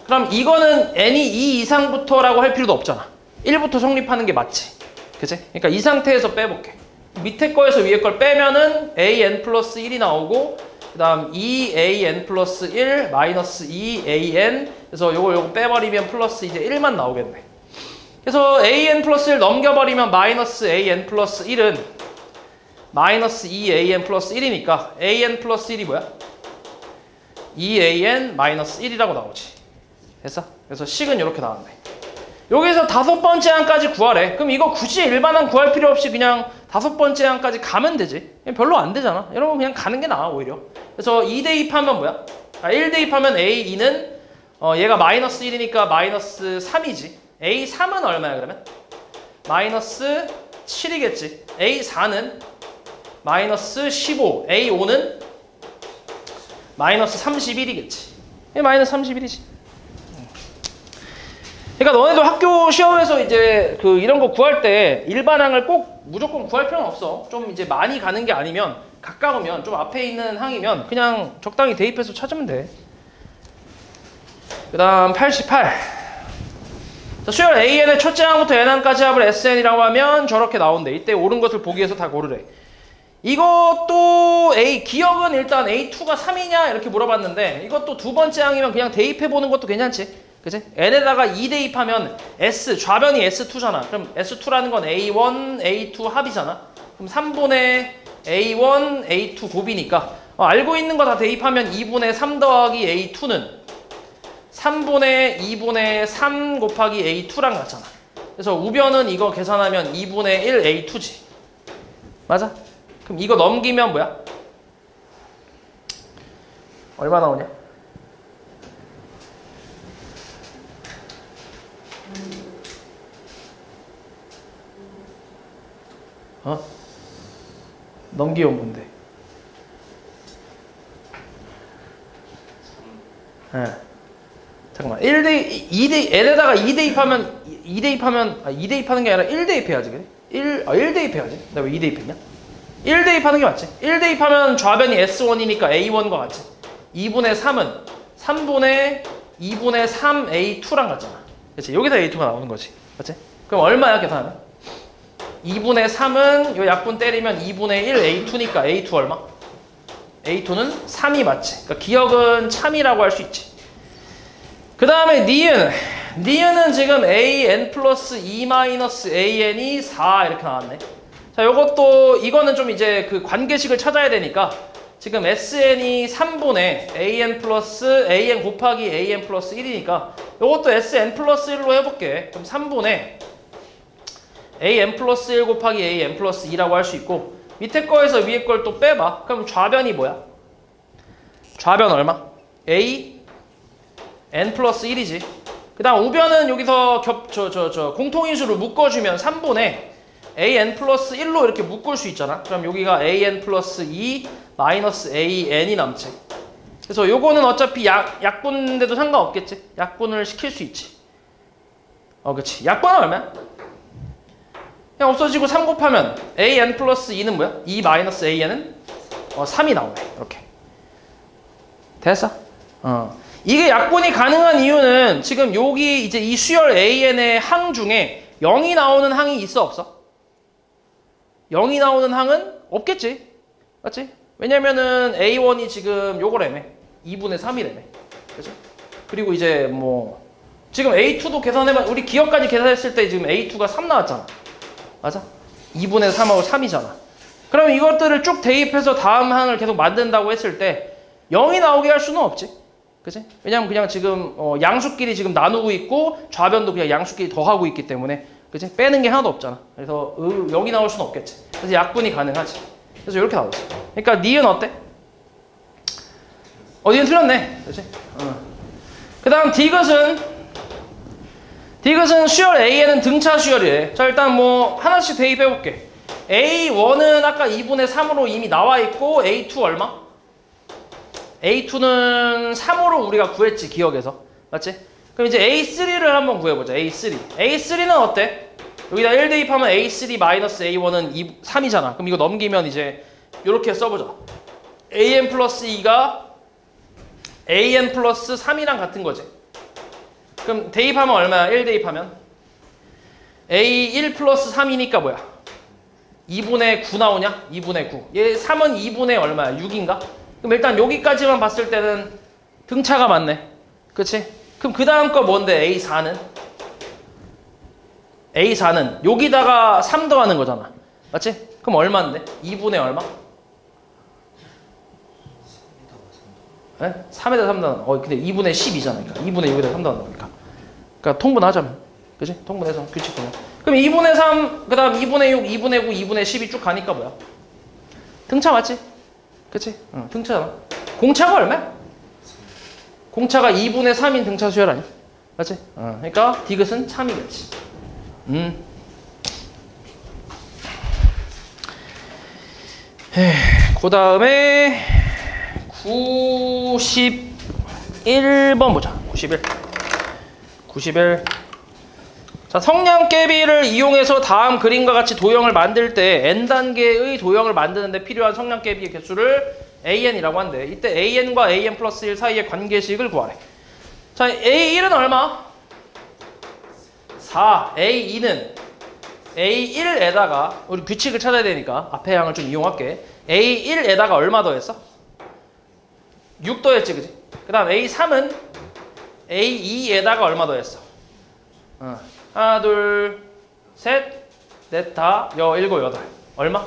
그럼 이거는 n이 2 이상부터라고 할 필요도 없잖아. 1부터 성립하는 게 맞지. 그치? 그러니까 이 상태에서 빼볼게. 밑에 거에서 위에 걸 빼면은 an 플러스 1이 나오고, 그 다음 2an 플러스 1 마이너스 2an. 그래서 요거 빼버리면 플러스 이제 1만 나오겠네. 그래서 an 플러스 1 넘겨버리면 마이너스 an 플러스 1은 마이너스 2an 플러스 1이니까 an 플러스 1이 뭐야? 2an 마이너스 1이라고 나오지. 됐어? 그래서 식은 이렇게 나왔네. 여기서 5번째 항까지 구하래. 그럼 이거 굳이 일반항 구할 필요 없이 그냥 5번째 항까지 가면 되지. 별로 안 되잖아. 여러분 그냥 가는 게 나아 오히려. 그래서 2 대입하면 뭐야? 1 대입하면 A2는 얘가 마이너스 1이니까 마이너스 3이지. A3은 얼마야 그러면? 마이너스 7이겠지. A4는 마이너스 15. A5는 마이너스 31이겠지. 마이너스 31이지. 그러니까 너네도 학교 시험에서 이제 그 이런 거 구할 때 일반항을 꼭 무조건 구할 필요는 없어. 좀 이제 많이 가는 게 아니면 가까우면 좀 앞에 있는 항이면 그냥 적당히 대입해서 찾으면 돼. 그 다음 88. 자, 수열 AN의 첫째 항부터 N항까지 합을 SN이라고 하면 저렇게 나온대. 이때 옳은 것을 보기 위해서 다 고르래. 이것도 기억은 일단 A2가 3이냐 이렇게 물어봤는데 이것도 두 번째 항이면 그냥 대입해보는 것도 괜찮지. 그치? N에다가 2 대입하면 S, 좌변이 S2잖아. 그럼 S2라는 건 A1, A2 합이잖아. 그럼 3분의 A1, A2 곱이니까 알고 있는 거 다 대입하면 2분의 3 더하기 A2는 3분의 2분의 3 곱하기 A2랑 같잖아. 그래서 우변은 이거 계산하면 2분의 1 A2지. 맞아? 그럼 이거 넘기면 뭐야? 얼마 나오냐? 넘기면 뭔데? 잠깐만. 2 N에다가 2 대입하면 2 대입하는 게 아니라 1 대입해야지. 그래? 1 대입해야지. 나 왜 2 대입했냐? 1 대입하는 게 맞지? 1 대입하면 좌변이 S1이니까 A1과 같지? 2분의 3은 3분의 2분의 3 A2랑 같잖아. 그치? 여기서 A2가 나오는 거지. 맞지? 그럼 얼마야 계산하면? 2분의 3은 요 약분 때리면 2분의 1 A2니까 A2 얼마? A2는 3이 맞지. 그러니까 기억은 참이라고 할 수 있지. 그 다음에 니은은 지금 AN 플러스 2 마이너스 AN이 4 이렇게 나왔네. 자, 요것도 이거는 좀 이제 그 관계식을 찾아야 되니까 지금 SN이 3분의 AN 플러스 AN 곱하기 AN 플러스 1이니까 요것도 SN 플러스 1로 해볼게. 그럼 3분의 AN 플러스 1 곱하기 AN 플러스 2라고 할 수 있고 밑에 거에서 위에 걸 또 빼봐. 그럼 좌변이 뭐야? 좌변 얼마? A N 플러스 1이지. 그 다음 우변은 여기서 공통인수를 묶어주면 3분의 AN 플러스 1로 이렇게 묶을 수 있잖아. 그럼 여기가 AN 플러스 2 마이너스 AN이 남지. 그래서 요거는 어차피 약분인데도 상관없겠지. 약분을 시킬 수 있지. 그치. 약분은 얼마야? 그냥 없어지고 3 곱하면 AN 플러스 2는 뭐야? 2 마이너스 AN은 3이 나오네. 이렇게. 됐어? 이게 약분이 가능한 이유는 지금 여기 이제 이 수열 AN의 항 중에 0이 나오는 항이 있어 없어? 0이 나오는 항은 없겠지. 맞지? 왜냐면은 A1이 지금 요거라며. 2분의 3이라며. 그치? 그리고 이제 뭐 지금 A2도 계산해봐. 우리 기억까지 계산했을 때 지금 A2가 3 나왔잖아. 맞아? 2분의 3하고 3이잖아. 그럼 이것들을 쭉 대입해서 다음 항을 계속 만든다고 했을 때 0이 나오게 할 수는 없지. 그치? 왜냐면 그냥 지금 양수끼리 지금 나누고 있고 좌변도 그냥 양수끼리 더하고 있기 때문에 그치? 빼는 게 하나도 없잖아. 그래서 0이 나올 수는 없겠지. 그래서 약분이 가능하지. 그래서 이렇게 나오지. 그러니까 니은 어때? 니은 틀렸네. 그치? 그 다음 디귿은 수열 A에는 등차 수열이래. 자, 일단 뭐 하나씩 대입해볼게. A1은 아까 2분의 3으로 이미 나와 있고 A2 얼마? A2는 3으로 우리가 구했지, 기억에서. 맞지? 그럼 이제 A3를 한번 구해보자. A3는 어때? 여기다 1 대입하면 A3 마이너스 A1은 3이잖아. 그럼 이거 넘기면 이제 이렇게 써보자. AN 플러스 2가 AN 플러스 3이랑 같은 거지. 그럼 대입하면 얼마야? 1 대입하면 A1 플러스 3이니까 뭐야? 2분의 9 나오냐? 2분의 9. 얘 3은 2분의 얼마야? 6인가? 그럼 일단 여기까지만 봤을 때는 등차가 맞네. 그치? 그럼 그 다음 거 뭔데? A4는 여기다가 3 더하는 거잖아. 맞지? 그럼 얼마인데? 2분의 얼마? 3에다 3 더하는 근데 2분의 10이잖아. 그러니까 2분의 6에다 3 더하는 거니까. 그러니까 통분하자면. 그치? 통분해서 규칙 보면. 그럼 2분의 3, 그 다음 2분의 6, 2분의 9, 2분의 10이 쭉 가니까 뭐야? 등차 맞지? 그치? 등차잖아. 공차가 얼마야? 공차가 2분의 3인 등차 수열 아니야? 맞지? 그러니까 디귿은 참이겠지. 그 다음에 91번 보자. 91. 자, 성량계비를 이용해서 다음 그림과 같이 도형을 만들 때 n단계의 도형을 만드는데 필요한 성량계비의 개수를 AN이라고 한대. 이때 AN과 AN 플러스 1 사이의 관계식을 구하래. 자, A1은 얼마? 4, A2는 A1에다가 우리 규칙을 찾아야 되니까 앞에 항을 좀 이용할게. A1에다가 얼마 더했어? 6 더했지, 그지? 그 다음 A3은 A2에다가 얼마 더했어? 하나, 둘, 셋, 넷, 다, 일곱, 여덟. 얼마?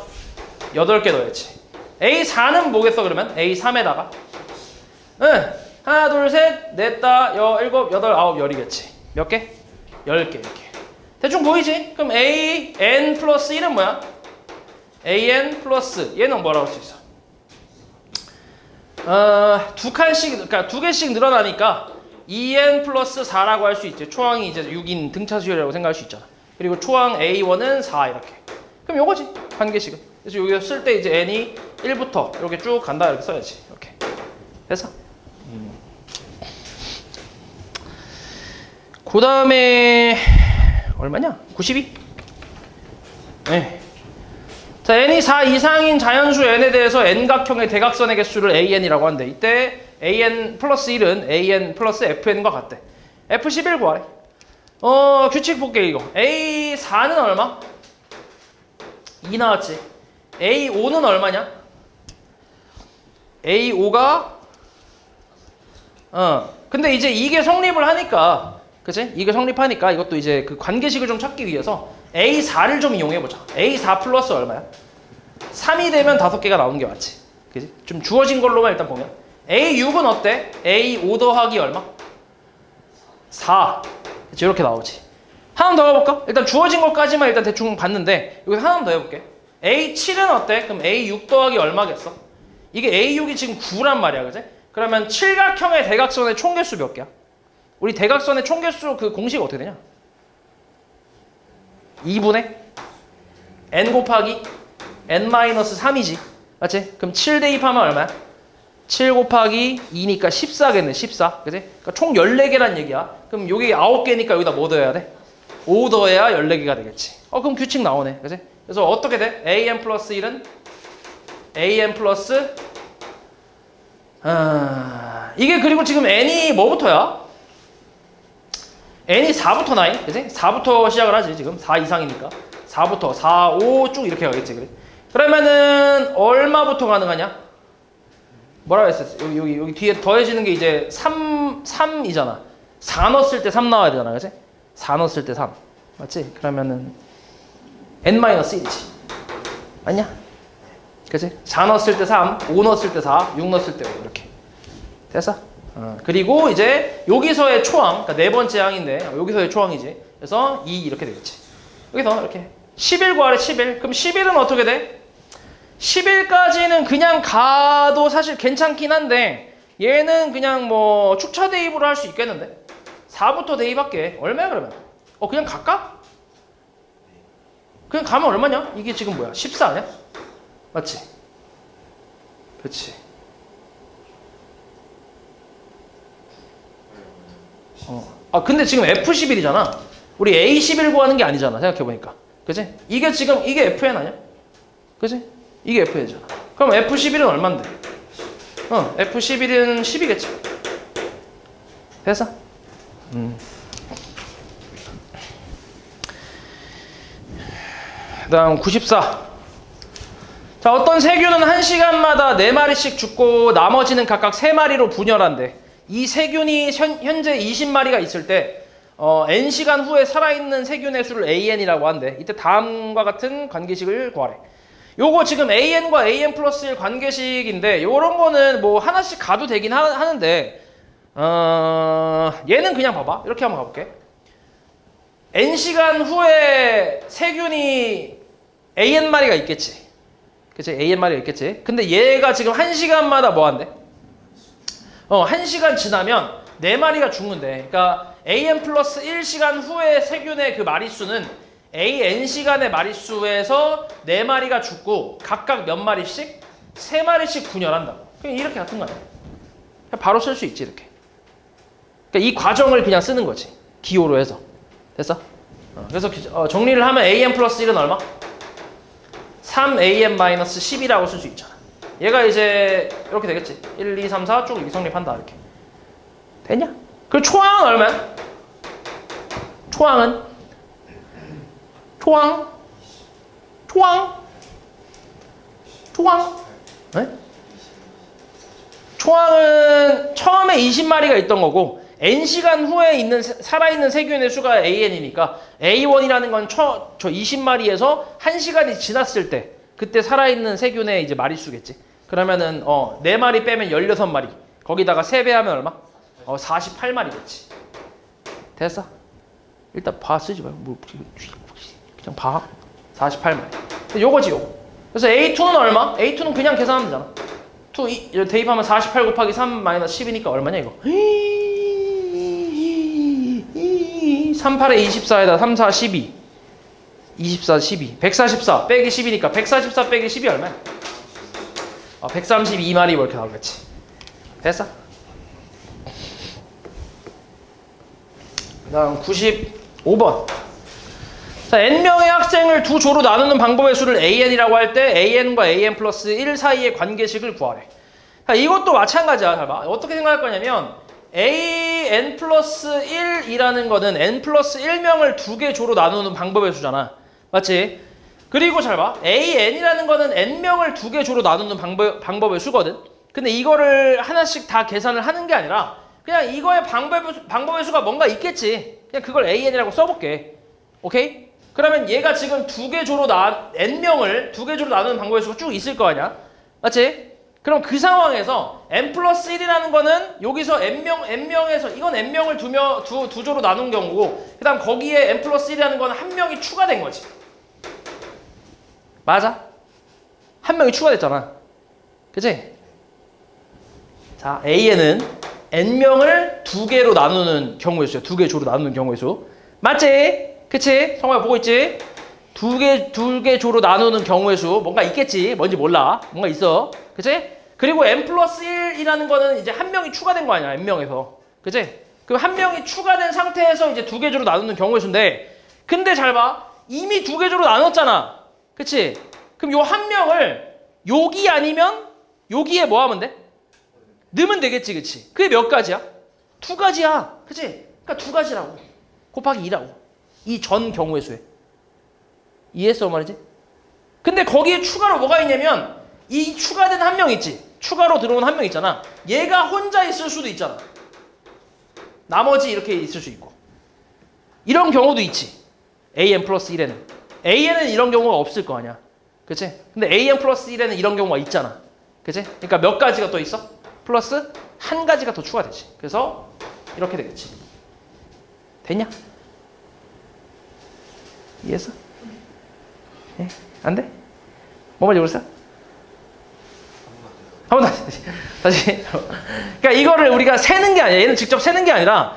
8개 더했지. A4는 뭐겠어, 그러면? A3에다가? 하나, 둘, 셋, 넷, 다, 일곱, 여덟, 아홉, 열이겠지. 몇 개? 10개, 이렇게. 대충 보이지? 그럼 AN 플러스 1은 뭐야? AN 플러스 얘는 뭐라고 할 수 있어? 두 칸씩, 그러니까 두 개씩 늘어나니까 2n 플러스 4라고 할 수 있지. 초항이 이제 6인 등차 수열이라고 생각할 수 있잖아. 그리고 초항 A1은 4 이렇게. 그럼 요거지. 관계식은. 그래서 여기서 쓸 때 이제 n이 1부터 이렇게 쭉 간다 이렇게 써야지. 이렇게. 됐어? 그 다음에 얼마냐? 92? 네. 자, n이 4 이상인 자연수 n에 대해서 n각형의 대각선의 개수를 an이라고 하는데 이때 an 플러스 1은 an 플러스 fn과 같대. f11 구하래. 규칙 볼게 이거. a4는 얼마? 2 나왔지. a5는 얼마냐? a5가 근데 이제 이게 성립을 하니까 그치? 이게 성립하니까 이것도 이제 그 관계식을 좀 찾기 위해서 A4를 좀 이용해보자. A4 플러스 얼마야? 3이 되면 5개가 나오는 게 맞지. 그치? 좀 주어진 걸로만 일단 보면. A6은 어때? A5 더하기 얼마? 4. 그치? 이렇게 나오지. 하나 더 해볼까? 일단 주어진 것까지만 일단 대충 봤는데 여기서 하나 더 해볼게. A7은 어때? 그럼 A6 더하기 얼마겠어? 이게 A6이 지금 9란 말이야. 그치? 그러면 칠각형의 대각선의 총개수 몇 개야? 우리 대각선의 총개수 그 공식 어떻게 되냐? 2분의 n 곱하기 n-3이지. 맞지? 그럼 7 대입하면 얼마야? 7 곱하기 2니까 14겠네. 14. 그치? 그러니까 총 14개란 얘기야. 그럼 여기 9개니까 여기다 뭐 더해야 돼? 5 더해야 14개가 되겠지. 그럼 규칙 나오네. 그치? 그래서 어떻게 돼? an 플러스 1은 an 플러스 이게 그리고 지금 n이 뭐부터야? n이 4부터 나이, 그치? 4부터 시작을 하지, 지금. 4 이상이니까. 4부터, 4, 5 쭉 이렇게 가겠지, 그래? 그러면은, 얼마부터 가능하냐? 뭐라고 했었어? 여기 뒤에 더해지는 게 이제 3이잖아. 4 넣었을 때 3 나와야 되잖아, 그치? 4 넣었을 때 3. 맞지? 그러면은, n-1이지. 맞냐? 그치? 4 넣었을 때 3, 5 넣었을 때 4, 6 넣었을 때 5. 이렇게. 됐어? 그리고 이제 여기서의 초항, 그러니까 네 번째 항인데 여기서의 초항이지. 그래서 2 이렇게 되겠지. 여기서 이렇게 11 구하래. 11. 그럼 11은 어떻게 돼? 11까지는 그냥 가도 사실 괜찮긴 한데 얘는 그냥 뭐 축차 대입으로 할 수 있겠는데 4부터 대입할게. 얼마야 그러면? 그냥 갈까? 그냥 가면 얼마냐? 이게 지금 뭐야? 14 아니야? 맞지? 그렇지. 근데 지금 F11이잖아. 우리 A11 구하는 게 아니잖아. 생각해보니까. 그치? 이게 지금, 이게 FN 아니야? 그치? 이게 FN이잖아. 그럼 F11은 얼만데? F11은 10이겠지. 됐어? 그 다음 94. 자, 어떤 세균은 1시간마다 4마리씩 죽고 나머지는 각각 3마리로 분열한대. 이 세균이 현재 20마리가 있을 때 n시간 후에 살아있는 세균의 수를 an이라고 한대. 이때 다음과 같은 관계식을 구하래. 요거 지금 an과 an 플러스 1 관계식인데 요런 거는 뭐 하나씩 가도 되긴 하는데 얘는 그냥 봐봐. 이렇게 한번 가볼게. n시간 후에 세균이 an마리가 있겠지. 그치? an마리가 있겠지. 근데 얘가 지금 1시간마다 뭐 한대? 1시간 지나면 4마리가 죽는데. 그러니까 an 플러스 1시간 후에 세균의 그 마리수는 an시간의 마리수에서 4마리가 죽고 각각 몇 마리씩? 3마리씩 분열한다고. 그냥 이렇게 같은 거 아니야? 그냥 바로 쓸 수 있지 이렇게. 그러니까 이 과정을 그냥 쓰는 거지. 기호로 해서. 됐어? 그래서 정리를 하면 an 플러스 1은 얼마? 3an 마이너스 10이라고 쓸 수 있잖아. 얘가 이제 이렇게 되겠지. 1, 2, 3, 4 쭉 이렇게 성립한다. 이렇게. 됐냐? 그리고 초항은 얼마야? 초항은 초항. 네? 초항은 처음에 20마리가 있던 거고 n시간 후에 있는 살아있는 세균의 수가 an이니까 A1이라는 건 저 20마리에서 1시간이 지났을 때 그때 살아있는 세균의 이제 마리수겠지. 그러면은 4마리 빼면 16마리. 거기다가 3배 하면 얼마? 48마리겠지. 됐어? 일단 봐 쓰지 말고 뭐 그냥 봐. 48마리. 요거지 요거. 그래서 A2는 얼마? A2는 그냥 계산하면 되잖아. 2 대입하면 48 곱하기 3 마이너스 10이니까 얼마냐 이거? 38에 24에다 3, 4, 12 24, 12 144 빼기 10이니까 144 빼기 10이 얼마야? 132마리 뭐 이렇게 나오겠지. 됐어? 그 다음 95번. 자, n명의 학생을 두 조로 나누는 방법의 수를 an이라고 할 때 an과 an 플러스 1 사이의 관계식을 구하래. 자, 이것도 마찬가지야. 잘 봐. 어떻게 생각할 거냐면 an 플러스 1이라는 거는 n 플러스 1명을 두 개 조로 나누는 방법의 수잖아. 맞지? 그리고 잘 봐. an이라는 거는 n명을 두 개 조로 나누는 방법의 수거든. 근데 이거를 하나씩 다 계산을 하는 게 아니라 그냥 이거의 방법의 수가 뭔가 있겠지. 그냥 그걸 an이라고 써볼게. 오케이? 그러면 얘가 지금 두 개 조로 n명을 두 개 조로 나누는 방법의 수가 쭉 있을 거 아니야? 맞지? 그럼 그 상황에서 n 플러스 1이라는 거는 여기서 n명에서 이건 n명을 두 조로 나눈 경우고 그 다음 거기에 n 플러스 1이라는 거는 한 명이 추가된 거지. 맞아? 한 명이 추가됐잖아. 그치? 자, A에는 n명을 두 개로 나누는 경우의 수야. 두 개 조로 나누는 경우의 수. 맞지? 그치? 성화야 보고 있지? 두 개 조로 나누는 경우의 수. 뭔가 있겠지? 뭔지 몰라. 뭔가 있어. 그치? 그리고 n 플러스 1이라는 거는 이제 한 명이 추가된 거 아니야. n명에서. 그치? 그럼 한 명이 추가된 상태에서 이제 두 개 조로 나누는 경우의 수인데 근데 잘 봐. 이미 두 개 조로 나눴잖아. 그치? 그럼 요 한 명을 여기 아니면 여기에 뭐 하면 돼? 넣으면 되겠지. 그치? 그게 몇 가지야? 두 가지야. 그치? 그러니까 두 가지라고. 곱하기 2라고. 이 전 경우의 수에. 이해했어 말이지? 근데 거기에 추가로 뭐가 있냐면 이 추가된 한 명 있지? 추가로 들어온 한 명 있잖아. 얘가 혼자 있을 수도 있잖아. 나머지 이렇게 있을 수 있고. 이런 경우도 있지. an 플러스 1에는. an은 이런 경우가 없을 거 아니야. 그치? 근데 an 플러스 1에는 이런 경우가 있잖아. 그치? 그러니까 몇 가지가 또 있어? 플러스 한 가지가 더 추가되지. 그래서 이렇게 되겠지. 됐냐? 이해했어? 예? 안 돼? 뭐 말인지 모르겠어? 한 번 다시. 그러니까 이거를 우리가 세는 게 아니야. 얘는 직접 세는 게 아니라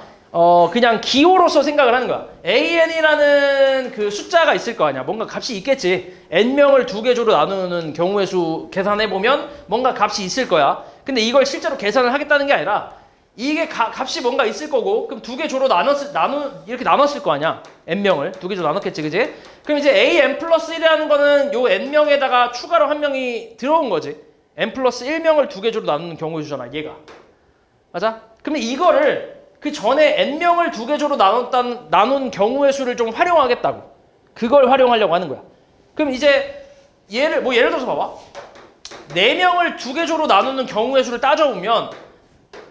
그냥 기호로서 생각을 하는 거야. an이라는 그 숫자가 있을 거 아니야. 뭔가 값이 있겠지. n명을 두 개 조로 나누는 경우의 수 계산해보면 뭔가 값이 있을 거야. 근데 이걸 실제로 계산을 하겠다는 게 아니라 이게 값이 뭔가 있을 거고 그럼 두 개 조로 이렇게 나눴을 거 아니야. n명을 두 개 조로 나눴겠지. 그지? 그럼 이제 an 플러스 1이라는 거는 요 n명에다가 추가로 한 명이 들어온 거지. n 플러스 1명을 두 개 조로 나누는 경우의 수잖아. 얘가. 맞아? 그럼 이거를 그 전에 n명을 두 개 조로 나눈 경우의 수를 좀 활용하겠다고. 그걸 활용하려고 하는 거야. 그럼 이제 예를 들어서 봐봐. 4명을 두 개 조로 나누는 경우의 수를 따져보면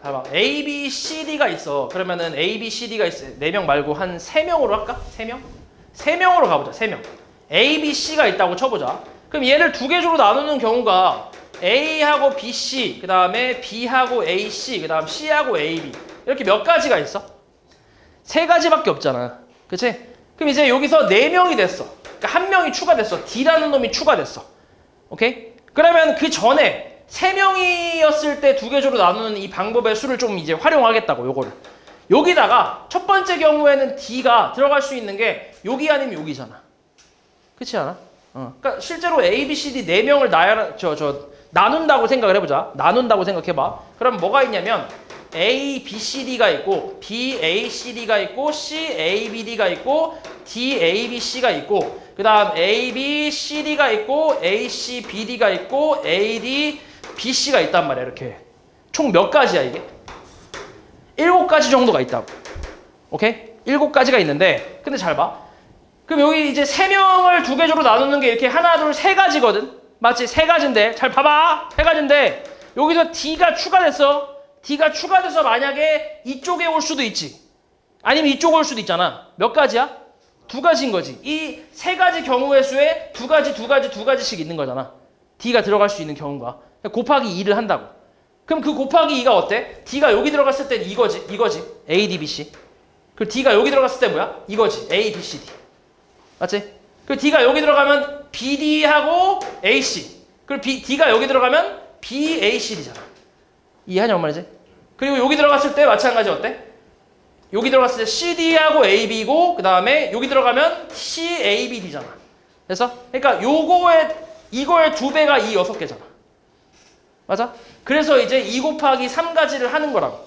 봐봐. A, B, C, D가 있어. 그러면은 A, B, C, D가 있어. 4명 말고 한 3명으로 할까? 3명? 3명으로 가보자. 3명. A, B, C가 있다고 쳐보자. 그럼 얘를 두 개 조로 나누는 경우가 A하고 B, C, 그 다음에 B하고 A, C, 그 다음 C하고 A, B 이렇게 몇 가지가 있어? 3가지밖에 없잖아. 그치? 그럼 이제 여기서 4명이 됐어. 그러니까 한 명이 추가됐어. D라는 놈이 추가됐어. 오케이? 그러면 그 전에 3명이었을 때 두 개 조로 나누는 이 방법의 수를 좀 이제 활용하겠다고, 요거를. 여기다가 첫 번째 경우에는 D가 들어갈 수 있는 게 여기 아니면 여기잖아. 그렇지 않아? 그러니까 실제로 A, B, C, D 4명을 나눈다고 생각을 해보자. 나눈다고 생각해봐. 그럼 뭐가 있냐면 A, B, C, D가 있고 B, A, C, D가 있고 C, A, B, D가 있고 D, A, B, C가 있고 그 다음 A, B, C, D가 있고 A, C, B, D가 있고 A, D, B, C가 있단 말이야. 이렇게 총 몇 가지야 이게? 7가지 정도가 있다고. 오케이? 7가지가 있는데 근데 잘 봐. 그럼 여기 이제 3명을 2개조로 나누는 게 이렇게 하나, 둘, 세 가지거든. 맞지? 세 가지인데 잘 봐봐. 세 가지인데 여기서 D가 추가됐어. D가 추가돼서 만약에 이쪽에 올 수도 있지. 아니면 이쪽에 올 수도 있잖아. 몇 가지야? 2가지인 거지. 이 세 가지 경우의 수에 2가지씩 있는 거잖아. D가 들어갈 수 있는 경우가. 곱하기 2를 한다고. 그럼 그 곱하기 2가 어때? D가 여기 들어갔을 땐 이거지. A, D, B, C. 그리고 D가 여기 들어갔을 때 뭐야? 이거지. A, B, C, D. 맞지? 그리고 D가 여기 들어가면 B, D하고 A, C. 그리고 D가 여기 들어가면 B, A, C, D잖아. 이해하냐 뭔 말이지? 그리고 여기 들어갔을 때 마찬가지 어때? 여기 들어갔을 때 CD하고 AB고 그 다음에 여기 들어가면 CABD잖아. 그래서 그러니까 이거의 2배가 이 6개잖아. 맞아? 그래서 이제 2 곱하기 3가지를 하는 거라고.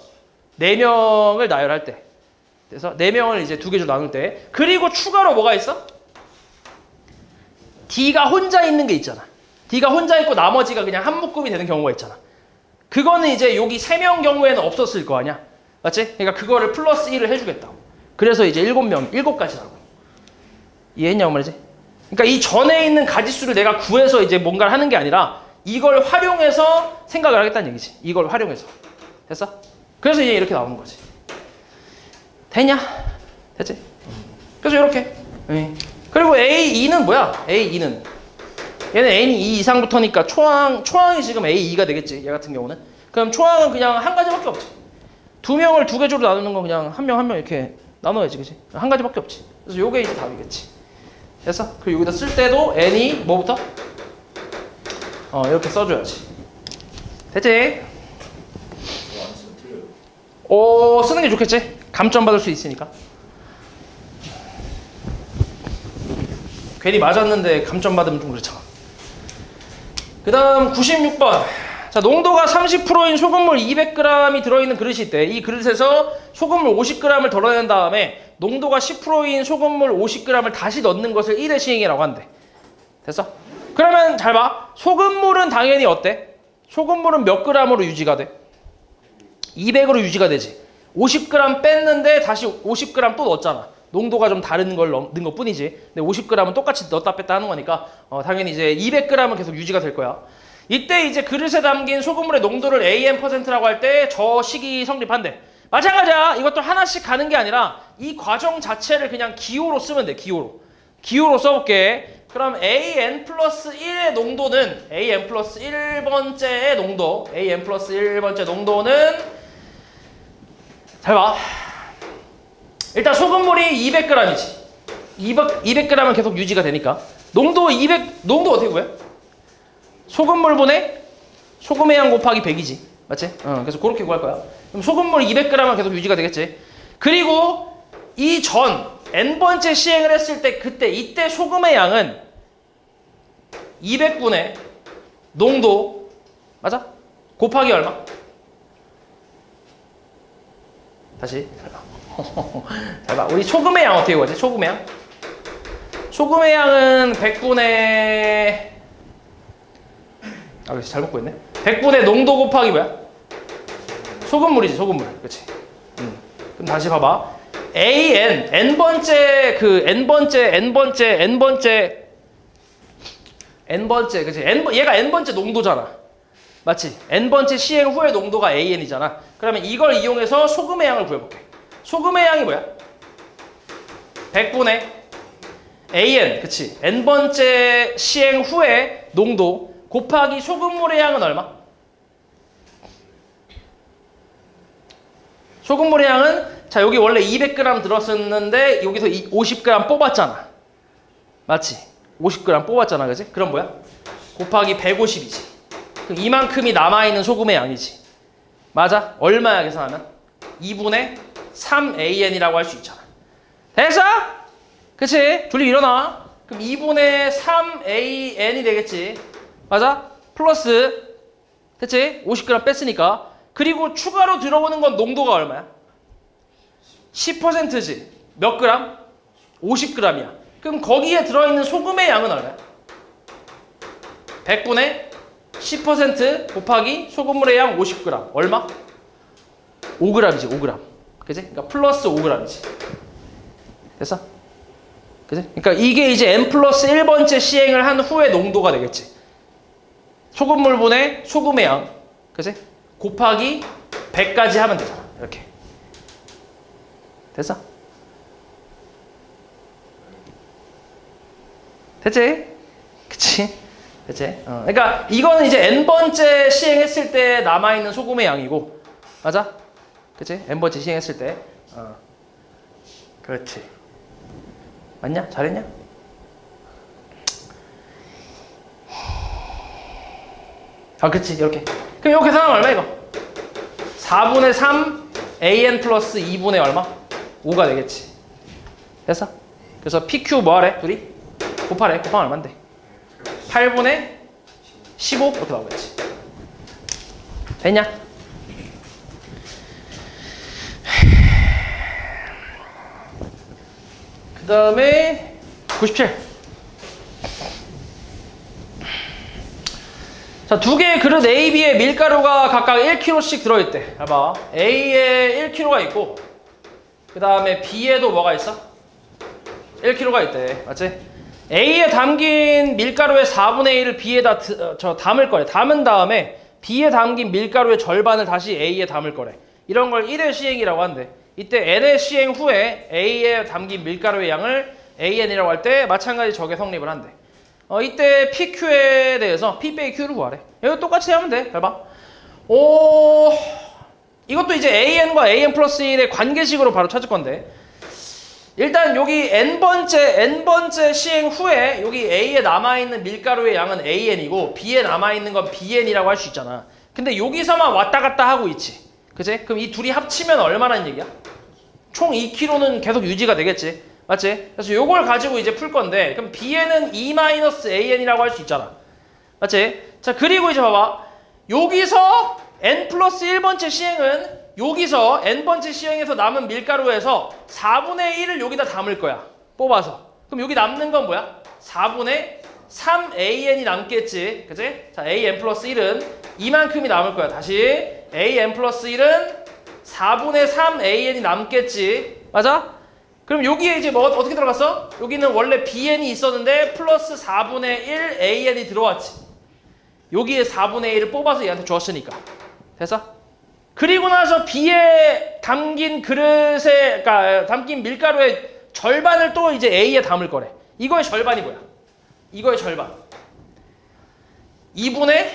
4명을 나열할 때. 그래서 4명을 이제 2개조 나눌 때. 그리고 추가로 뭐가 있어? D가 혼자 있는 게 있잖아. D가 혼자 있고 나머지가 그냥 한 묶음이 되는 경우가 있잖아. 그거는 이제 여기 3명 경우에는 없었을 거 아니야. 맞지? 그러니까 그거를 플러스 1을 해주겠다. 그래서 이제 7가지라고. 이해했냐고 말이지? 그러니까 이 전에 있는 가지수를 내가 구해서 이제 뭔가를 하는 게 아니라 이걸 활용해서 생각을 하겠다는 얘기지. 이걸 활용해서. 됐어? 그래서 이제 이렇게 나오는 거지. 됐냐? 됐지? 그래서 이렇게. 그리고 A2는 뭐야? A2는. 얘는 N이 2 이상부터니까 초항이 지금 A2가 되겠지. 얘 같은 경우는. 그럼 초항은 그냥 한 가지밖에 없지. 2명을 2개조로 나누는 건 그냥 한 명 이렇게 나눠야지. 그치? 한 가지밖에 없지. 그래서 요게 이제 답이겠지. 됐어? 그리고 여기다 쓸 때도 N이 뭐부터? 이렇게 써줘야지. 됐지? 쓰는 게 좋겠지? 감점 받을 수 있으니까. 괜히 맞았는데 감점 받으면 좀 그렇잖아. 그 다음 96번. 자, 농도가 30%인 소금물 200g이 들어있는 그릇이 있대. 이 그릇에서 소금물 50g을 덜어낸 다음에 농도가 10%인 소금물 50g을 다시 넣는 것을 1의 시행이라고 한대. 됐어? 그러면 잘 봐. 소금물은 당연히 어때? 소금물은 몇 g으로 유지가 돼? 200으로 유지가 되지. 50g 뺐는데 다시 50g 또 넣었잖아. 농도가 좀 다른 걸 넣은 것 뿐이지. 근데 50g은 똑같이 넣었다 뺐다 하는 거니까 당연히 이제 200g은 계속 유지가 될 거야. 이때 이제 그릇에 담긴 소금물의 농도를 AN%라고 할 때 저 식이 성립한대. 마찬가지야. 이것도 하나씩 가는 게 아니라 이 과정 자체를 그냥 기호로 쓰면 돼. 기호로 써볼게. 그럼 AN 플러스 1의 농도는 AN 플러스 1번째의 농도. AN 플러스 1번째 농도는 잘 봐. 일단 소금물이 200g이지. 200g은 계속 유지가 되니까. 농도 어떻게 구해? 소금물분의 소금의 양 곱하기 100이지. 맞지? 그래서 그렇게 구할 거야. 그럼 소금물 200g은 계속 유지가 되겠지. 그리고 이 전 n번째 시행을 했을 때 이때 소금의 양은 200분의 농도 맞아? 곱하기 얼마? 다시 잘 봐. 우리 소금의 양 어떻게 구하지? 소금의 양? 소금의 양은 100분의 그렇지. 잘못 구했네. 100분의 농도 곱하기 뭐야? 소금물이지. 소금물. 그렇지. 그럼 다시 봐봐. AN n번째 그치? 얘가 n번째 농도잖아. 맞지? n번째 시행 후의 농도가 AN이잖아. 그러면 이걸 이용해서 소금의 양을 구해볼게. 소금의 양이 뭐야? 100분의 AN, 그치? n번째 시행 후의 농도 곱하기 소금물의 양은 얼마? 소금물의 양은 자 여기 원래 200g 들었었는데 여기서 50g 뽑았잖아. 맞지? 50g 뽑았잖아. 그치? 그럼 뭐야? 곱하기 150이지. 그럼 이만큼이 남아있는 소금의 양이지. 맞아? 얼마야 계산하면? 2분의 3AN이라고 할 수 있잖아. 됐어? 그치? 둘리 일어나. 그럼 2분의 3AN이 되겠지. 맞아? 플러스 됐지? 50g 뺐으니까. 그리고 추가로 들어오는 건 농도가 얼마야? 10%지. 몇 그램? 50g이야. 그럼 거기에 들어있는 소금의 양은 얼마야? 100분의 10% 곱하기 소금물의 양 50g. 얼마? 5g이지. 5g. 그치? 그러니까 플러스 5g이지. 됐어? 그지? 그러니까 이게 이제 n 플러스 1번째 시행을 한 후의 농도가 되겠지. 소금물분의 소금의 양, 그지? 곱하기 100까지 하면 되잖아. 이렇게. 됐어? 됐지? 그치? 됐지? 그러니까 이거는 이제 n번째 시행했을 때 남아있는 소금의 양이고, 맞아? 그치? n번째 시행했을 때. 그렇지. 맞냐? 잘했냐? 그치. 이렇게. 그럼 이거 계산하면 얼마 이거? 4분의 3 an 플러스 2분의 얼마? 5가 되겠지. 됐어? 그래서 pq 뭐 하래? 둘이? 곱하래. 곱하면 얼만데? 8분의 15 이렇게 나오겠지. 됐냐? 그 다음에 97. 자, 두 개의 그릇 A, B에 밀가루가 각각 1kg씩 들어있대. 봐봐. A에 1kg가 있고, 그 다음에 B에도 뭐가 있어? 1kg가 있대. 맞지? A에 담긴 밀가루의 4분의 1을 B에다 담을 거래. 담은 다음에 B에 담긴 밀가루의 절반을 다시 A에 담을 거래. 이런 걸 1회 시행이라고 한대. 이때 N회 시행 후에 A에 담긴 밀가루의 양을 AN이라고 할 때 마찬가지 저게 성립을 한대. 이때 PQ에 대해서 P 빼기 Q를 구하래. 이거 똑같이 하면 돼. 잘 봐. 이것도 이제 AN과 AN 플러스 1의 관계식으로 바로 찾을 건데, 일단 여기 n번째 시행 후에 여기 A에 남아있는 밀가루의 양은 AN이고 B에 남아있는 건 BN이라고 할 수 있잖아. 근데 여기서만 왔다 갔다 하고 있지. 그치? 그럼 이 둘이 합치면 얼마라는 얘기야? 총 2kg는 계속 유지가 되겠지. 맞지? 그래서 요걸 가지고 이제 풀 건데, 그럼 B에는 E-AN이라고 할 수 있잖아. 맞지? 자, 그리고 이제 봐봐. 여기서 N 플러스 1번째 시행은 여기서 n번째 시행에서 남은 밀가루에서 4분의 1을 여기다 담을 거야. 뽑아서. 그럼 여기 남는 건 뭐야? 4분의 3AN이 남겠지. 그치? 자, AN 플러스 1은 이만큼이 남을 거야. 다시 AN 플러스 1은 4분의 3AN이 남겠지. 맞아? 그럼 여기에 이제 뭐 어떻게 들어갔어? 여기는 원래 BN이 있었는데 플러스 4분의 1 AN이 들어왔지. 여기에 4분의 1을 뽑아서 얘한테 줬으니까. 됐어? 그리고 나서 B에 담긴 그릇에, 그러니까 담긴 밀가루의 절반을 또 이제 A에 담을 거래. 이거의 절반이 뭐야? 이거의 절반. 2분의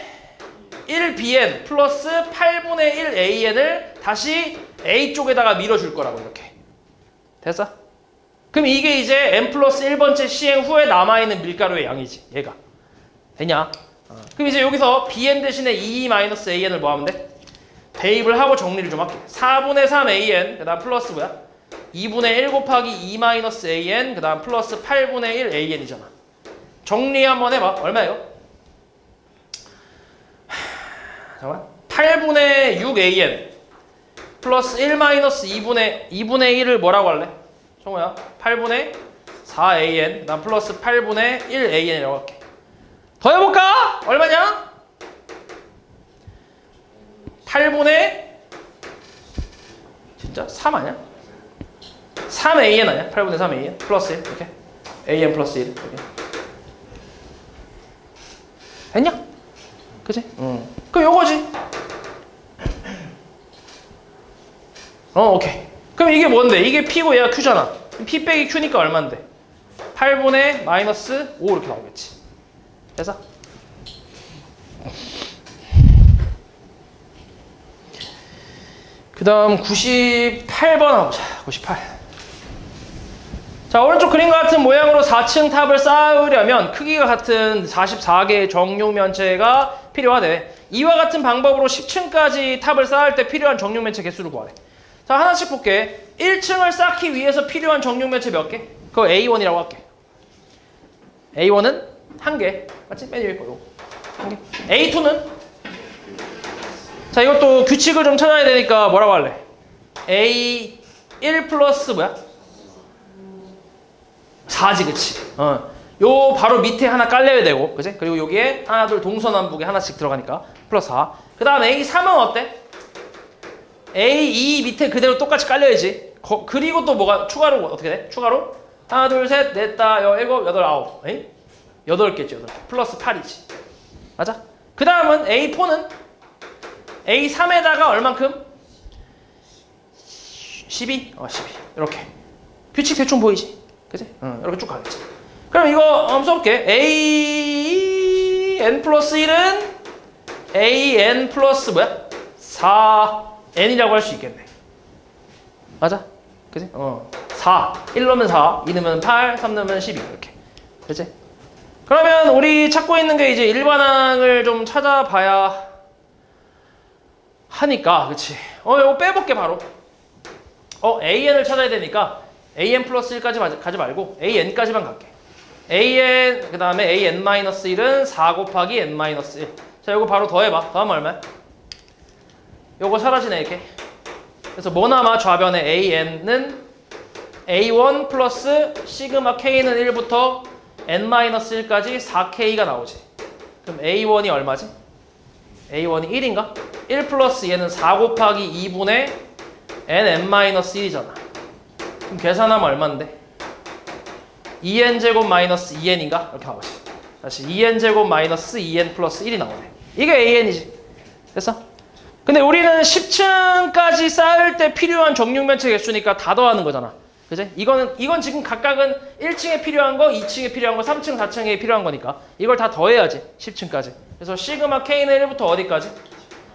1 BN 플러스 8분의 1 AN을 다시 A 쪽에다가 밀어줄 거라고, 이렇게. 됐어? 그럼 이게 이제 N 플러스 1번째 시행 후에 남아있는 밀가루의 양이지, 얘가. 되냐? 그럼 이제 여기서 BN 대신에 E-AN을 뭐 하면 돼? 대입을 하고 정리를 좀 할게. 4분의 3AN, 그 다음 플러스 뭐야? 2분의 1 곱하기 E-AN, 그 다음 플러스 8분의 1 AN이잖아. 정리 한번 해봐. 얼마예요? 잠깐만. 8분의 6 AN 플러스 1 마이너스 2분의 1을 뭐라고 할래? 성우야. 8분의 4 AN, 그 다음 플러스 8분의 1 AN이라고 할게. 더 해볼까? 얼마냐? 8분의 진짜 3 아니야? 3AN 아니야? 8분의 3AN 플러스 1 이렇게 AN 플러스 1 이렇게 됐냐? 그치? 그럼 요거지. 오케이. 그럼 이게 뭔데? 이게 P고 얘가 Q잖아. P 빼기 Q니까 얼만데? 8분의 마이너스 5 이렇게 나오겠지. 됐어? 그 다음 98번 가보자. 98. 자, 오른쪽 그림과 같은 모양으로 4층 탑을 쌓으려면 크기가 같은 44개의 정육면체가 필요하대. 이와 같은 방법으로 10층까지 탑을 쌓을 때 필요한 정육면체 개수를 구하래. 자, 하나씩 볼게. 1층을 쌓기 위해서 필요한 정육면체 몇 개? 그거 A1이라고 할게. A1은 1개. 맞지? 맨 위에 거고. 1개. A2는? 자, 이것도 규칙을 좀 찾아야 되니까 뭐라고 할래? A1 플러스 뭐야? 4지, 그치? 요 바로 밑에 하나 깔려야 되고, 그치? 그리고 여기에 하나, 둘, 동서남북에 하나씩 들어가니까 플러스 4. 그 다음 A3은 어때? A2 밑에 그대로 똑같이 깔려야지. 그리고 또 뭐가 추가로 어떻게 돼? 추가로 하나, 둘, 셋, 넷, 다, 여, 일곱, 여덟, 아홉. 에이? 8개지, 8개. 플러스 8이지. 맞아? 그 다음은 A4는 A3에다가 얼만큼? 12? 12. 이렇게. 규칙 대충 보이지? 그치? 이렇게 쭉 가겠지. 그럼 이거 한번 써볼게. AN 플러스 1은 AN 플러스 뭐야? 4N이라고 할 수 있겠네. 맞아? 그치? 4. 1 넣으면 4, 2 넣으면 8, 3 넣으면 12. 이렇게. 그치? 그러면 우리 찾고 있는 게 이제 일반항을 좀 찾아봐야 하니까, 그치? 이거 빼볼게, 바로. AN을 찾아야 되니까 AN 플러스 1까지 가지 말고 AN까지만 갈게. AN, 그 다음에 AN-1은 4 곱하기 N-1. 자, 이거 바로 더해봐. 더하면 얼마야? 요거 사라지네, 이렇게. 그래서 뭐 남아? 좌변에 AN은 A1 플러스 시그마 K는 1부터 N-1까지 4K가 나오지. 그럼 A1이 얼마지? A1이 1인가? 1 플러스 얘는 4 곱하기 2분의 N-1이잖아. 그럼 계산하면 얼마인데? 2n제곱 마이너스 2n인가? 이렇게 나오지. 다시 2n제곱 마이너스 2n 플러스 1이 나오네. 이게 AN이지. 됐어? 근데 우리는 10층까지 쌓을 때 필요한 정육면체 개수니까 다 더하는 거잖아. 그지? 이건 지금 각각은 1층에 필요한 거, 2층에 필요한 거, 3층, 4층에 필요한 거니까 이걸 다 더해야지. 10층까지. 그래서 시그마 K는 1부터 어디까지?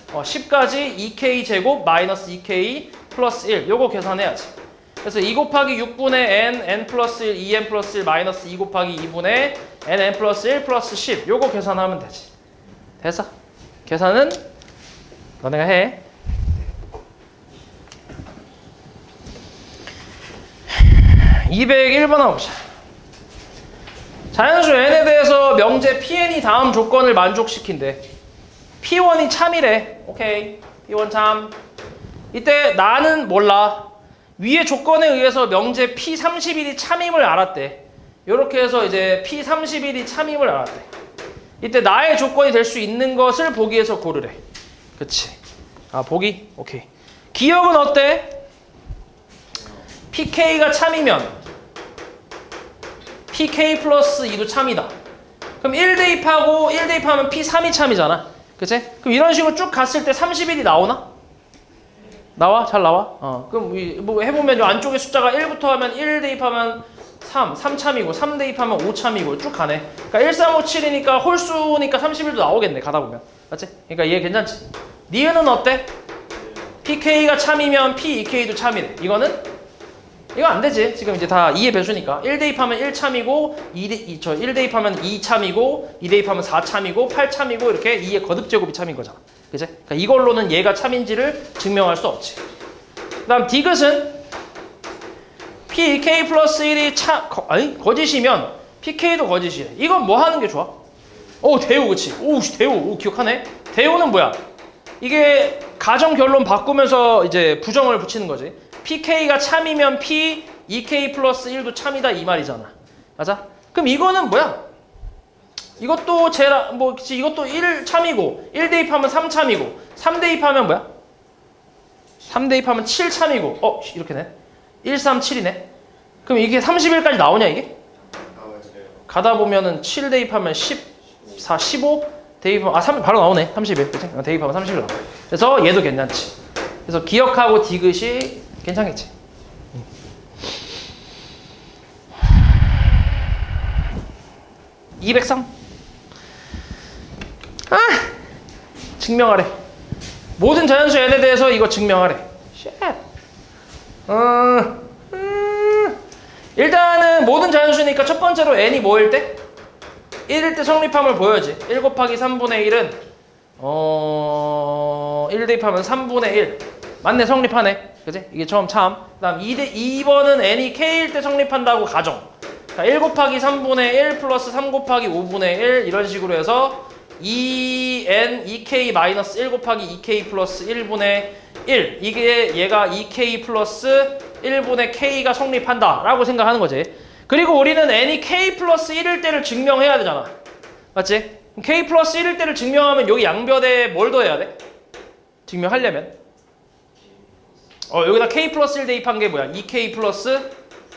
10까지 2K 제곱 마이너스 2K 플러스 1. 요거 계산해야지. 그래서 2 곱하기 6분의 N 플러스 1, 2N 플러스 1 마이너스 2 곱하기 2분의 N 플러스 1 플러스 10. 요거 계산하면 되지. 됐어? 계산은 너네가 해. (201번) 해보자. 자연수 N에 대해서 명제 Pn이 다음 조건을 만족시킨대. P1이 참이래. 오케이. P1 참. 이때 나는 몰라. 위의 조건에 의해서 명제 P31이 참임을 알았대. 이렇게 해서 이제 P31이 참임을 알았대. 이때 나의 조건이 될 수 있는 것을 보기에서 고르래. 그치? 보기? 오케이. 기억은 어때? PK가 참이면 PK 플러스 2도 참이다. 그럼 1 대입하고 1 대입하면 P3이 참이잖아. 그치? 그럼 이런 식으로 쭉 갔을 때 31이 나오나? 나와? 잘 나와? 그럼 뭐 해보면 이 안쪽에 숫자가 1부터 하면 1 대입하면 3참이고 3 대입하면 5참이고 쭉 가네. 그러니까 1357이니까 홀수니까 31도 나오겠네. 가다 보면. 맞지? 그러니까 얘 괜찮지? 니은은 어때? PK가 참이면 P2K도 참이래. 이거 안 되지. 지금 이제 다 2의 배수니까. 1 대입하면 1참이고 1 대입하면 2참이고 2 대입하면 4참이고 8참이고 이렇게 2의 거듭제곱이 참인 거잖아. 그치? 그러니까 이걸로는 얘가 참인지를 증명할 수 없지. 그 다음 디귿은 PK 플러스 1이 거짓이면 PK도 거짓이래. 이건 뭐 하는 게 좋아? 대오, 그치? 대오. 기억하네? 대오는 뭐야? 이게 가정 결론 바꾸면서 이제 부정을 붙이는 거지. PK가 참이면 P, 2K 플러스 1도 참이다 이 말이잖아. 맞아? 그럼 이거는 뭐야? 이것도 이것도 1 참이고 1 대입하면 3 참이고 3 대입하면 뭐야? 3 대입하면 7 참이고 이렇게네. 1, 3, 7이네. 그럼 이게 31까지 나오냐 이게? 가다 보면은 7 대입하면 14, 15 대입하면 3 바로 나오네. 31. 그치? 대입하면 31 나와. 그래서 얘도 괜찮지. 그래서 기억하고 디귿이 괜찮겠지. 203. 증명하래. 모든 자연수 n에 대해서 이거 증명하래. 일단은 모든 자연수니까 첫 번째로 n이 뭐일 때? 1일 때 성립함을 보여야지. 1 곱하기 3분의 1은 1 대입하면 3분의 1. 맞네, 성립하네. 그치? 이게 처음 참. 그 다음 2번은 n이 k일 때 성립한다고 가정. 자, 1 곱하기 3분의 1 플러스 3 곱하기 5분의 1 이런 식으로 해서 2n 2k 마이너스 1 곱하기 2k 플러스 1분의 1 이게 얘가 2k 플러스 1분의 k가 성립한다 라고 생각하는 거지. 그리고 우리는 n이 k 플러스 1일 때를 증명해야 되잖아. 맞지? k 플러스 1일 때를 증명하면 여기 양변에 뭘 더해야 돼? 증명하려면 여기다 k 플러스 1 대입한 게 뭐야? 2k 플러스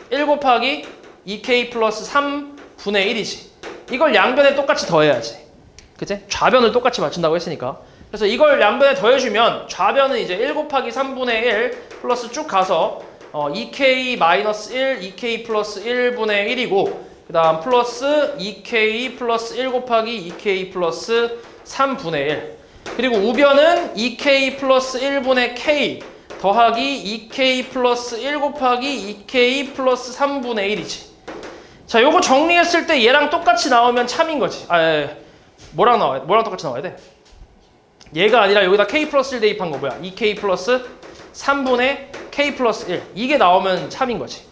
1 곱하기 2k 플러스 3분의 1이지. 이걸 양변에 똑같이 더해야지. 그치? 좌변을 똑같이 맞춘다고 했으니까. 그래서 이걸 양변에 더해주면 좌변은 이제 1 곱하기 3분의 1 플러스 쭉 가서 2k 마이너스 1, 2k 플러스 1분의 1이고 그 다음 플러스 2k 플러스 1 곱하기 2k 플러스 3분의 1 그리고 우변은 2k 플러스 1분의 k 더하기 2k 플러스 1 곱하기 2k 플러스 3분의 1이지. 자, 요거 정리했을 때 얘랑 똑같이 나오면 참인 거지. 뭐랑 나와야 돼? 뭐랑 똑같이 나와야 돼? 얘가 아니라 여기다 k 플러스 1 대입한 거 뭐야? 2k 플러스 3분의 k 플러스 1 이게 나오면 참인 거지.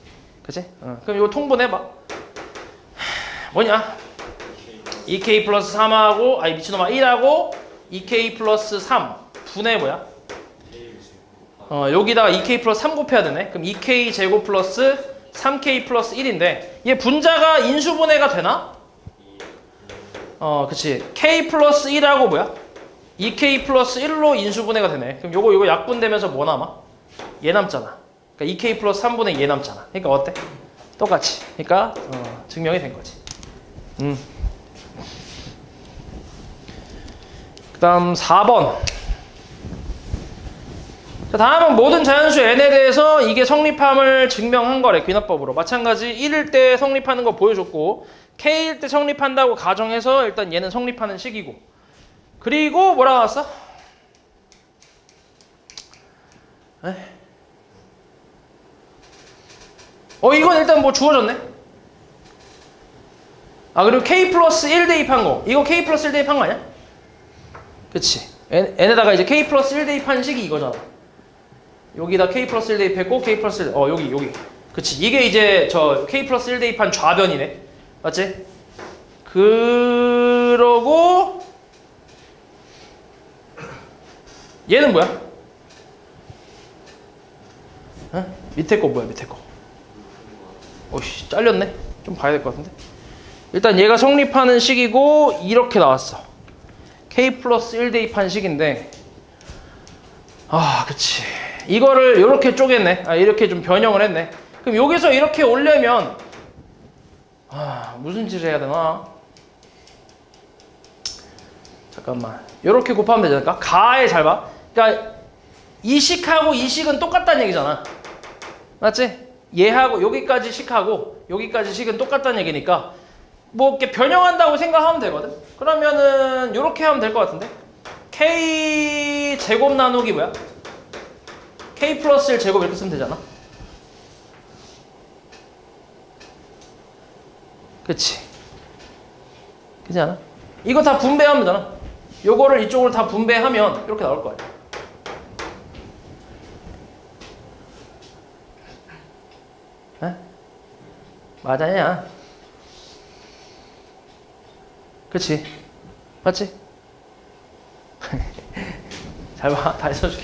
그치? 그럼 이거 통분해봐. 뭐냐? 2k 플러스 3하고 미친놈아 1하고 2k 플러스 3 분의 뭐야? 여기다가 2k 플러스 3 곱해야 되네. 그럼 2k 제곱 플러스 3k 플러스 1인데 얘 분자가 인수분해가 되나? 그치. k 플러스 1하고 뭐야? 2k 플러스 1로 인수분해가 되네. 그럼 요거 약분되면서 뭐 남아? 얘 남잖아. 그러니까 2k 플러스 3분의 얘 남잖아. 그러니까 어때? 똑같이. 그러니까 증명이 된 거지. 그 다음 4번. 자, 다음은 모든 자연수 n에 대해서 이게 성립함을 증명한 거래. 귀납법으로. 마찬가지 1일 때 성립하는 거 보여줬고 k일 때 성립한다고 가정해서 일단 얘는 성립하는 식이고 그리고 뭐라 나왔어? 이건 일단 뭐 주어졌네. 그리고 k 플러스 1 대입한 거. 이거 k 플러스 1 대입한 거 아니야? 그치. n에다가 이제 k 플러스 1 대입한 식이 이거잖아. 여기다 k 플러스 1 대입했고 k 플러스 1 여기 그치. 이게 이제 저 k 플러스 1 대입한 좌변이네. 맞지? 그러고 얘는 뭐야? 밑에 거 뭐야? 밑에 거 어이씨 잘렸네. 좀 봐야 될 것 같은데. 일단 얘가 성립하는 식이고 이렇게 나왔어. k 플러스 1 대입한 식인데 그치. 이거를 이렇게 쪼갰네. 이렇게 좀 변형을 했네. 그럼 여기서 이렇게 오려면 무슨 짓을 해야 되나? 잠깐만. 이렇게 곱하면 되지 않을까? 가에 잘 봐. 그러니까 이 식하고 이 식은 똑같다는 얘기잖아. 맞지? 얘하고 여기까지 식하고 여기까지 식은 똑같다는 얘기니까 뭐 이렇게 변형한다고 생각하면 되거든. 그러면은 이렇게 하면 될 것 같은데. k 제곱 나누기 뭐야? k 플러스 1 제곱 이렇게 쓰면 되잖아. 그치? 그렇지 않아? 이거 다 분배하면 되잖아. 요거를 이쪽으로 다 분배하면 이렇게 나올 거야. 맞아야. 그치? 맞지? 잘 봐. 다시 써줄게.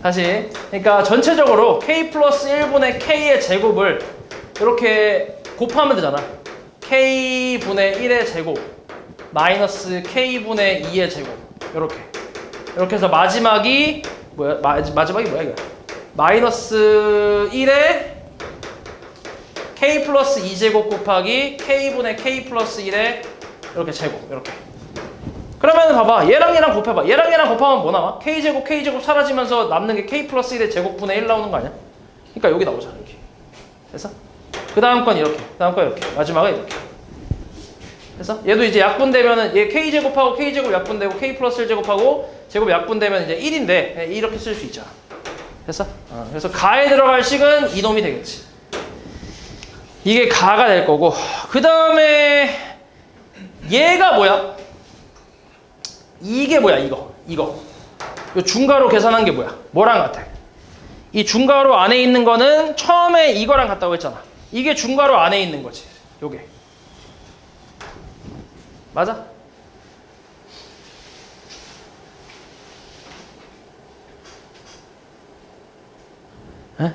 다시. 그러니까 전체적으로 k 플러스 1분의 k의 제곱을 이렇게 곱하면 되잖아. k분의 1의 제곱 마이너스 k분의 2의 제곱 이렇게 해서 마지막이 뭐야? 마지막이 뭐야 이거? 마이너스 1의 k 플러스 2제곱 곱하기 k분의 k 플러스 1의 이렇게 제곱 이렇게. 그러면 봐봐. 얘랑 곱해봐. 얘랑 곱하면 뭐 남아? k제곱 사라지면서 남는 게 k 플러스 1의 제곱분의 1 나오는 거 아니야? 그러니까 여기 나오잖아. 이렇게. 됐어? 그 다음 건 이렇게. 그 다음 건 이렇게. 마지막은 이렇게. 됐어? 얘도 이제 약분되면은 얘 k제곱하고 k제곱 약분되고 k 플러스 1 제곱하고 제곱 약분되면 이제 1인데 이렇게 쓸 수 있잖아. 됐어? 그래서 가에 들어갈 식은 이놈이 되겠지. 이게 가가 될 거고. 그 다음에 얘가 뭐야? 이게 뭐야? 이거. 요 중괄호 계산한 게 뭐야? 뭐랑 같아? 이 중괄호 안에 있는 거는 처음에 이거랑 같다고 했잖아. 이게 중괄호 안에 있는 거지. 요게. 맞아? 에?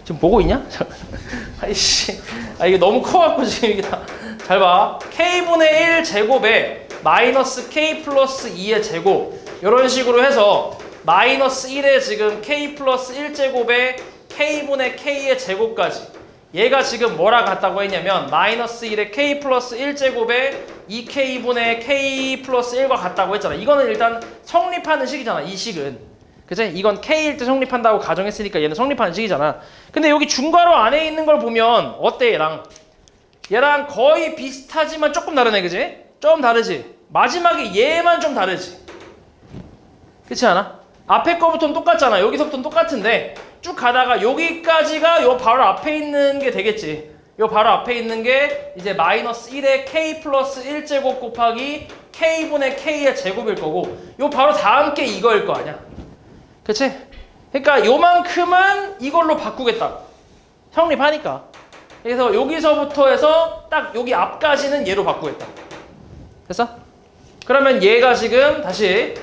지금 보고 있냐? 아이씨. 이게 너무 커갖고 지금 이게 다. 잘 봐. k분의 1 제곱에 마이너스 k 플러스 2의 제곱. 이런 식으로 해서 마이너스 1에 지금 k 플러스 1 제곱에 k분의 k의 제곱까지. 얘가 지금 뭐랑 같다고 했냐면 마이너스 1의 k 플러스 1제곱에 2k분의 k 플러스 1과 같다고 했잖아. 이거는 일단 성립하는 식이잖아. 이 식은. 그치? 이건 k일 때 성립한다고 가정했으니까 얘는 성립하는 식이잖아. 근데 여기 중괄호 안에 있는 걸 보면 어때 얘랑? 얘랑 거의 비슷하지만 조금 다르네. 그치? 좀 다르지? 마지막에 얘만 좀 다르지? 그렇지 않아? 앞에 거부터는 똑같잖아. 여기서부터는 똑같은데 쭉 가다가 여기까지가 요 바로 앞에 있는 게 되겠지. 요 바로 앞에 있는 게 이제 마이너스 1의 k 플러스 1제곱 곱하기 k분의 k의 제곱일 거고 요 바로 다음 게 이거일 거 아니야. 그치? 그러니까 요만큼은 이걸로 바꾸겠다. 성립하니까. 그래서 여기서부터 해서 딱 여기 앞까지는 얘로 바꾸겠다. 됐어? 그러면 얘가 지금 다시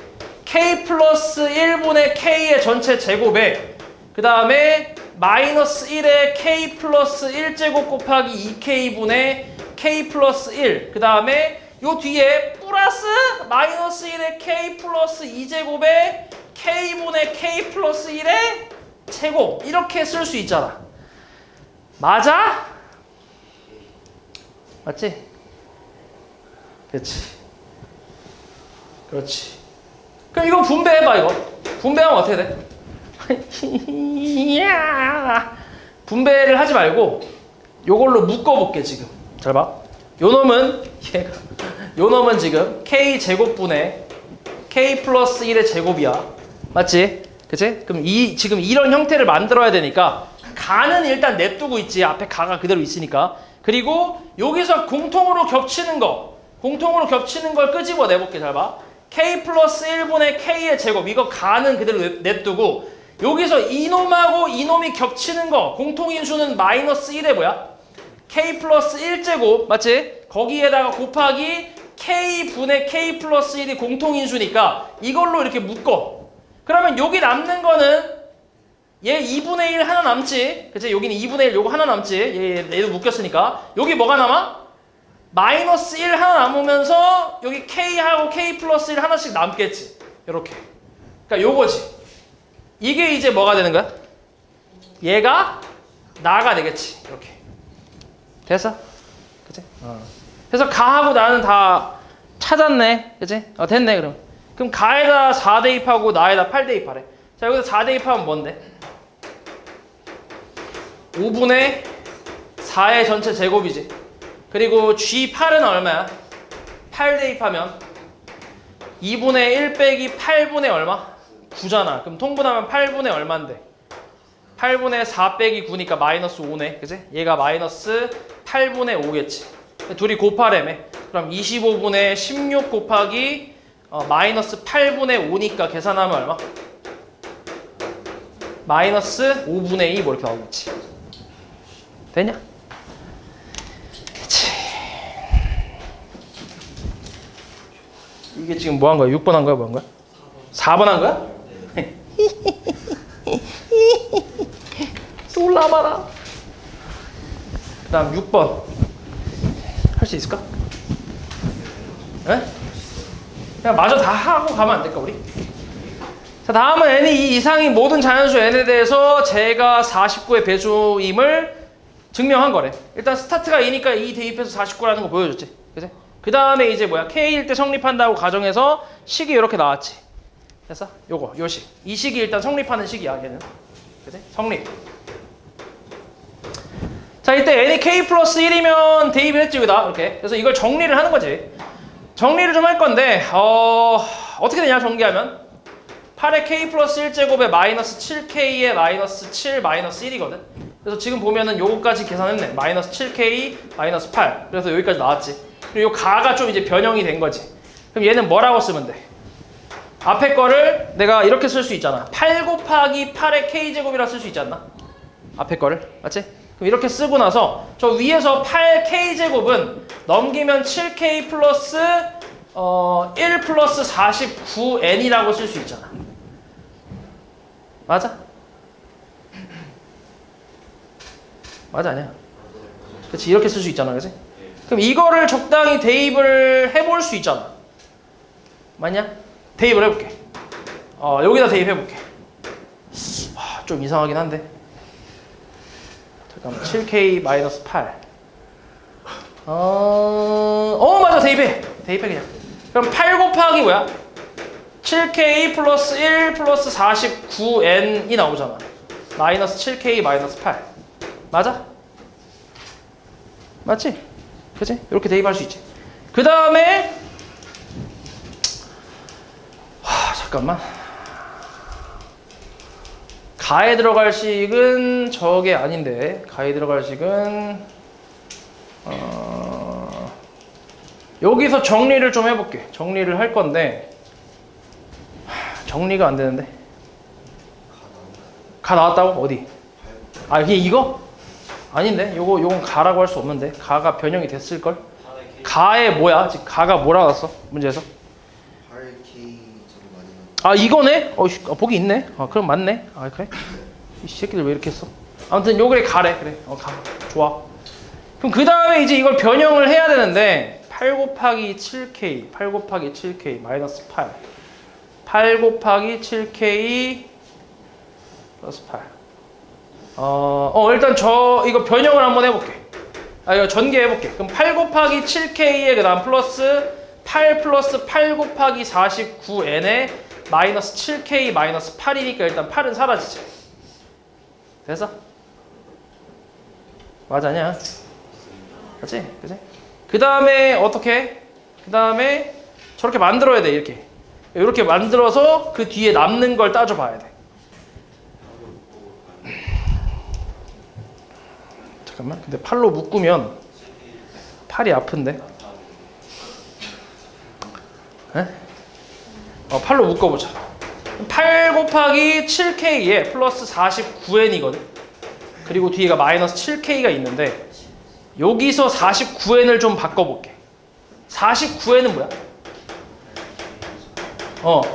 k 플러스 1분의 k의 전체 제곱에 그 다음에 마이너스 1의 k 플러스 1제곱 곱하기 2k분의 k 플러스 1 그 다음에 요 뒤에 플러스 마이너스 1의 k 플러스 2제곱에 k분의 k 플러스 1의 제곱 이렇게 쓸 수 있잖아. 맞아? 맞지? 그렇지. 그렇지. 그럼 이거 분배해봐 이거. 분배하면 어떻게 돼? 분배를 하지 말고 요걸로 묶어볼게 지금. 잘 봐. 요 놈은 얘가 요 놈은 지금 k 제곱분의 k 플러스 1의 제곱이야. 맞지? 그치? 그럼 지금 이런 형태를 만들어야 되니까 가는 일단 냅두고 있지. 앞에 가가 그대로 있으니까. 그리고 여기서 공통으로 겹치는 걸 끄집어 내볼게. 잘 봐. k 플러스 1분의 k의 제곱 이거 가는 그대로 냅두고 여기서 이놈하고 이놈이 겹치는 거 공통인수는 마이너스 1에 뭐야? k 플러스 1제곱 맞지? 거기에다가 곱하기 k분의 k 플러스 1이 공통인수니까 이걸로 이렇게 묶어. 그러면 여기 남는 거는 얘 2분의 1 하나 남지. 그치? 여기는 2분의 1 요거 하나 남지. 얘도 묶였으니까. 여기 뭐가 남아? 마이너스 1 하나 남으면서 여기 k하고 k 플러스 1 하나씩 남겠지. 요렇게. 그러니까 요거지. 이게 이제 뭐가 되는 거야? 얘가 나가 되겠지. 이렇게. 됐어? 그치? 그래서 가하고 나는 다 찾았네. 그치? 됐네 그럼. 그럼 가에다 4 대입하고 나에다 8 대입하래. 자 여기서 4 대입하면 뭔데? 5분의 4의 전체 제곱이지. 그리고 G8은 얼마야? 8 대입하면 2분의 1 빼기 8분의 얼마? 9잖아. 그럼 통분하면 8분의 얼마인데? 8분의 4 빼기 9니까 마이너스 5네. 그치? 얘가 마이너스 8분의 5겠지. 둘이 곱하래매. 그럼 25분의 16 곱하기 마이너스 8분의 5니까 계산하면 얼마? 마이너스 5분의 2 뭐 이렇게 나오겠지. 됐냐? 그치. 이게 지금 뭐 한 거야? 6번 한 거야? 뭐 한 거야? 4번 한 거야? 놀라봐라. 그 다음 6번 할 수 있을까? 에? 그냥 마저 다 하고 가면 안 될까 우리? 자 다음은 n이 2 이상인 모든 자연수 n에 대해서 제가 49의 배수임을 증명한 거래. 일단 스타트가 2니까 2 대입해서 49라는 거 보여줬지. 그치? 그 다음에 이제 뭐야? k일 때 성립한다고 가정해서 식이 이렇게 나왔지. 됐어? 요거 요 식. 이 식이 일단 성립하는 식이야 얘는. 그치? 성립. 자 이때 n이 k 플러스 1이면 대입을 했지 여기다 이렇게. 그래서 이걸 정리를 하는 거지. 정리를 좀 할 건데 어떻게 되냐 정리하면 8의 k 플러스 1제곱에 마이너스 7k에 마이너스 7 마이너스 1이거든. 그래서 지금 보면은 요거까지 계산했네. 마이너스 7k 마이너스 8. 그래서 여기까지 나왔지. 그리고 요 가가 좀 이제 변형이 된 거지. 그럼 얘는 뭐라고 쓰면 돼? 앞에 거를 내가 이렇게 쓸 수 있잖아. 8 곱하기 8의 k제곱이라 쓸 수 있지 않나? 앞에 거를. 맞지? 그럼 이렇게 쓰고 나서 저 위에서 8k제곱은 넘기면 7k 플러스 1 플러스 49n이라고 쓸 수 있잖아. 맞아? 맞아 아니야? 그치 이렇게 쓸 수 있잖아. 그치? 그럼 이거를 적당히 대입을 해볼 수 있잖아. 맞냐? 대입을 해볼게. 여기다 대입해볼게. 좀 이상하긴 한데 잠깐만 7K 마이너스 8. 맞아. 대입해 그냥. 그럼 8 곱하기 뭐야? 7K 플러스 1 플러스 49N이 나오잖아. 마이너스 7K 마이너스 8. 맞아? 맞지? 그치? 이렇게 대입할 수 있지. 그 다음에 잠깐만. 가에 들어갈 식은 저게 아닌데. 가에 들어갈 식은 여기서 정리를 좀 해볼게. 정리를 할 건데 정리가 안 되는데. 가 나왔다고? 어디? 아, 이거? 아닌데? 요건 가라고 할 수 없는데. 가가 변형이 됐을걸? 가에 뭐야? 지금 가가 뭐라 나왔어? 문제에서? 8K 아, 이거네? 보기 있네? 그럼 맞네? 그래? 이 새끼들 왜 이렇게 했어? 아무튼 요거에 가래. 그래. 가. 좋아. 그럼 그 다음에 이제 이걸 변형을 해야 되는데 8 곱하기 7K 8 곱하기 7K 마이너스 8 8 곱하기 7K 플러스 8 일단 이거 변형을 한번 해볼게. 이거 전개해볼게. 그럼 8 곱하기 7K에 그 다음 플러스 8 플러스 8 곱하기 49N에 마이너스 7K 마이너스 8이니까 일단 8은 사라지지. 됐어? 맞아냐? 맞지? 그치? 그 다음에 어떻게 해? 그 다음에 저렇게 만들어야 돼. 이렇게 만들어서 그 뒤에 남는 걸 따져봐야 돼. 잠깐만. 근데 팔로 묶으면 팔이 아픈데? 에? 팔로 묶어보자. 8 곱하기 7K에 플러스 49N이거든. 그리고 뒤에가 마이너스 7K가 있는데 여기서 49N을 좀 바꿔볼게. 49N은 뭐야?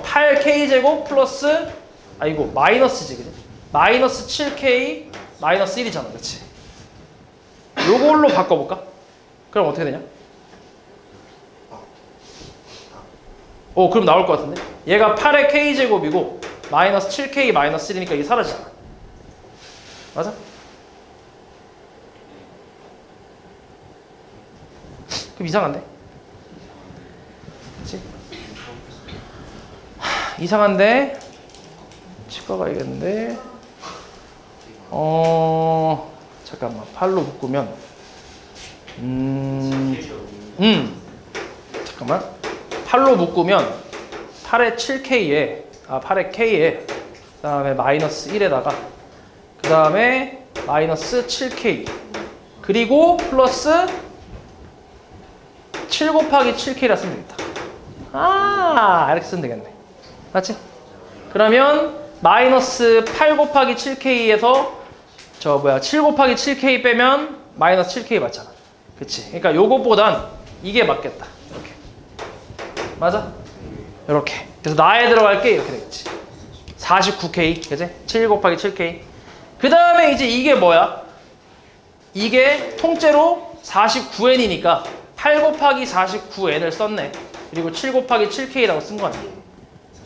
8K제곱 플러스 마이너스지, 그지? 마이너스 7K 마이너스 1이잖아, 그치? 요걸로 바꿔볼까? 그럼 어떻게 되냐? 그럼 나올 것 같은데? 얘가 8의 K제곱이고 마이너스 7K 마이너스 1이니까 이게 사라지잖아. 맞아? 그럼 이상한데? 그치? 이상한데? 치과 가야겠는데? 잠깐만. 8로 묶으면 잠깐만. 8로 묶으면 8의 7K에 8의 K에 그 다음에 마이너스 1에다가 그 다음에 마이너스 7K 그리고 플러스 7 곱하기 7K라 쓰면 되겠다. 이렇게 쓰면 되겠네. 맞지? 그러면 마이너스 8 곱하기 7K에서 7 곱하기 7K 빼면 마이너스 7K 맞잖아. 그치? 그러니까 요것보단 이게 맞겠다. 이렇게. 맞아? 이렇게. 그래서 나에 들어갈 게 이렇게 되겠지. 49K. 그치? 7 곱하기 7K. 그 다음에 이제 이게 뭐야? 이게 통째로 49N이니까 8 곱하기 49N을 썼네. 그리고 7 곱하기 7K라고 쓴 거네.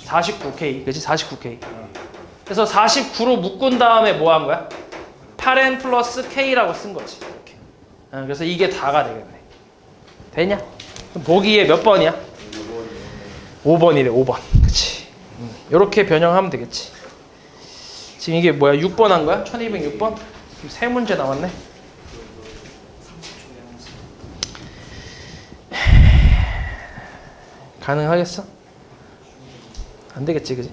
49K. 그치? 49K. 그래서 49로 묶은 다음에 뭐 한 거야? 8N 플러스 K라고 쓴 거지. 이렇게. 그래서 이게 다가 되겠네. 되냐? 그럼 보기에 몇 번이야? 5번이래. 5번. 그치? 이렇게 변형하면 되겠지. 지금 이게 뭐야? 6번 한 거야? 1206번? 지금 3문제 나왔네. 가능하겠어? 안 되겠지, 그지?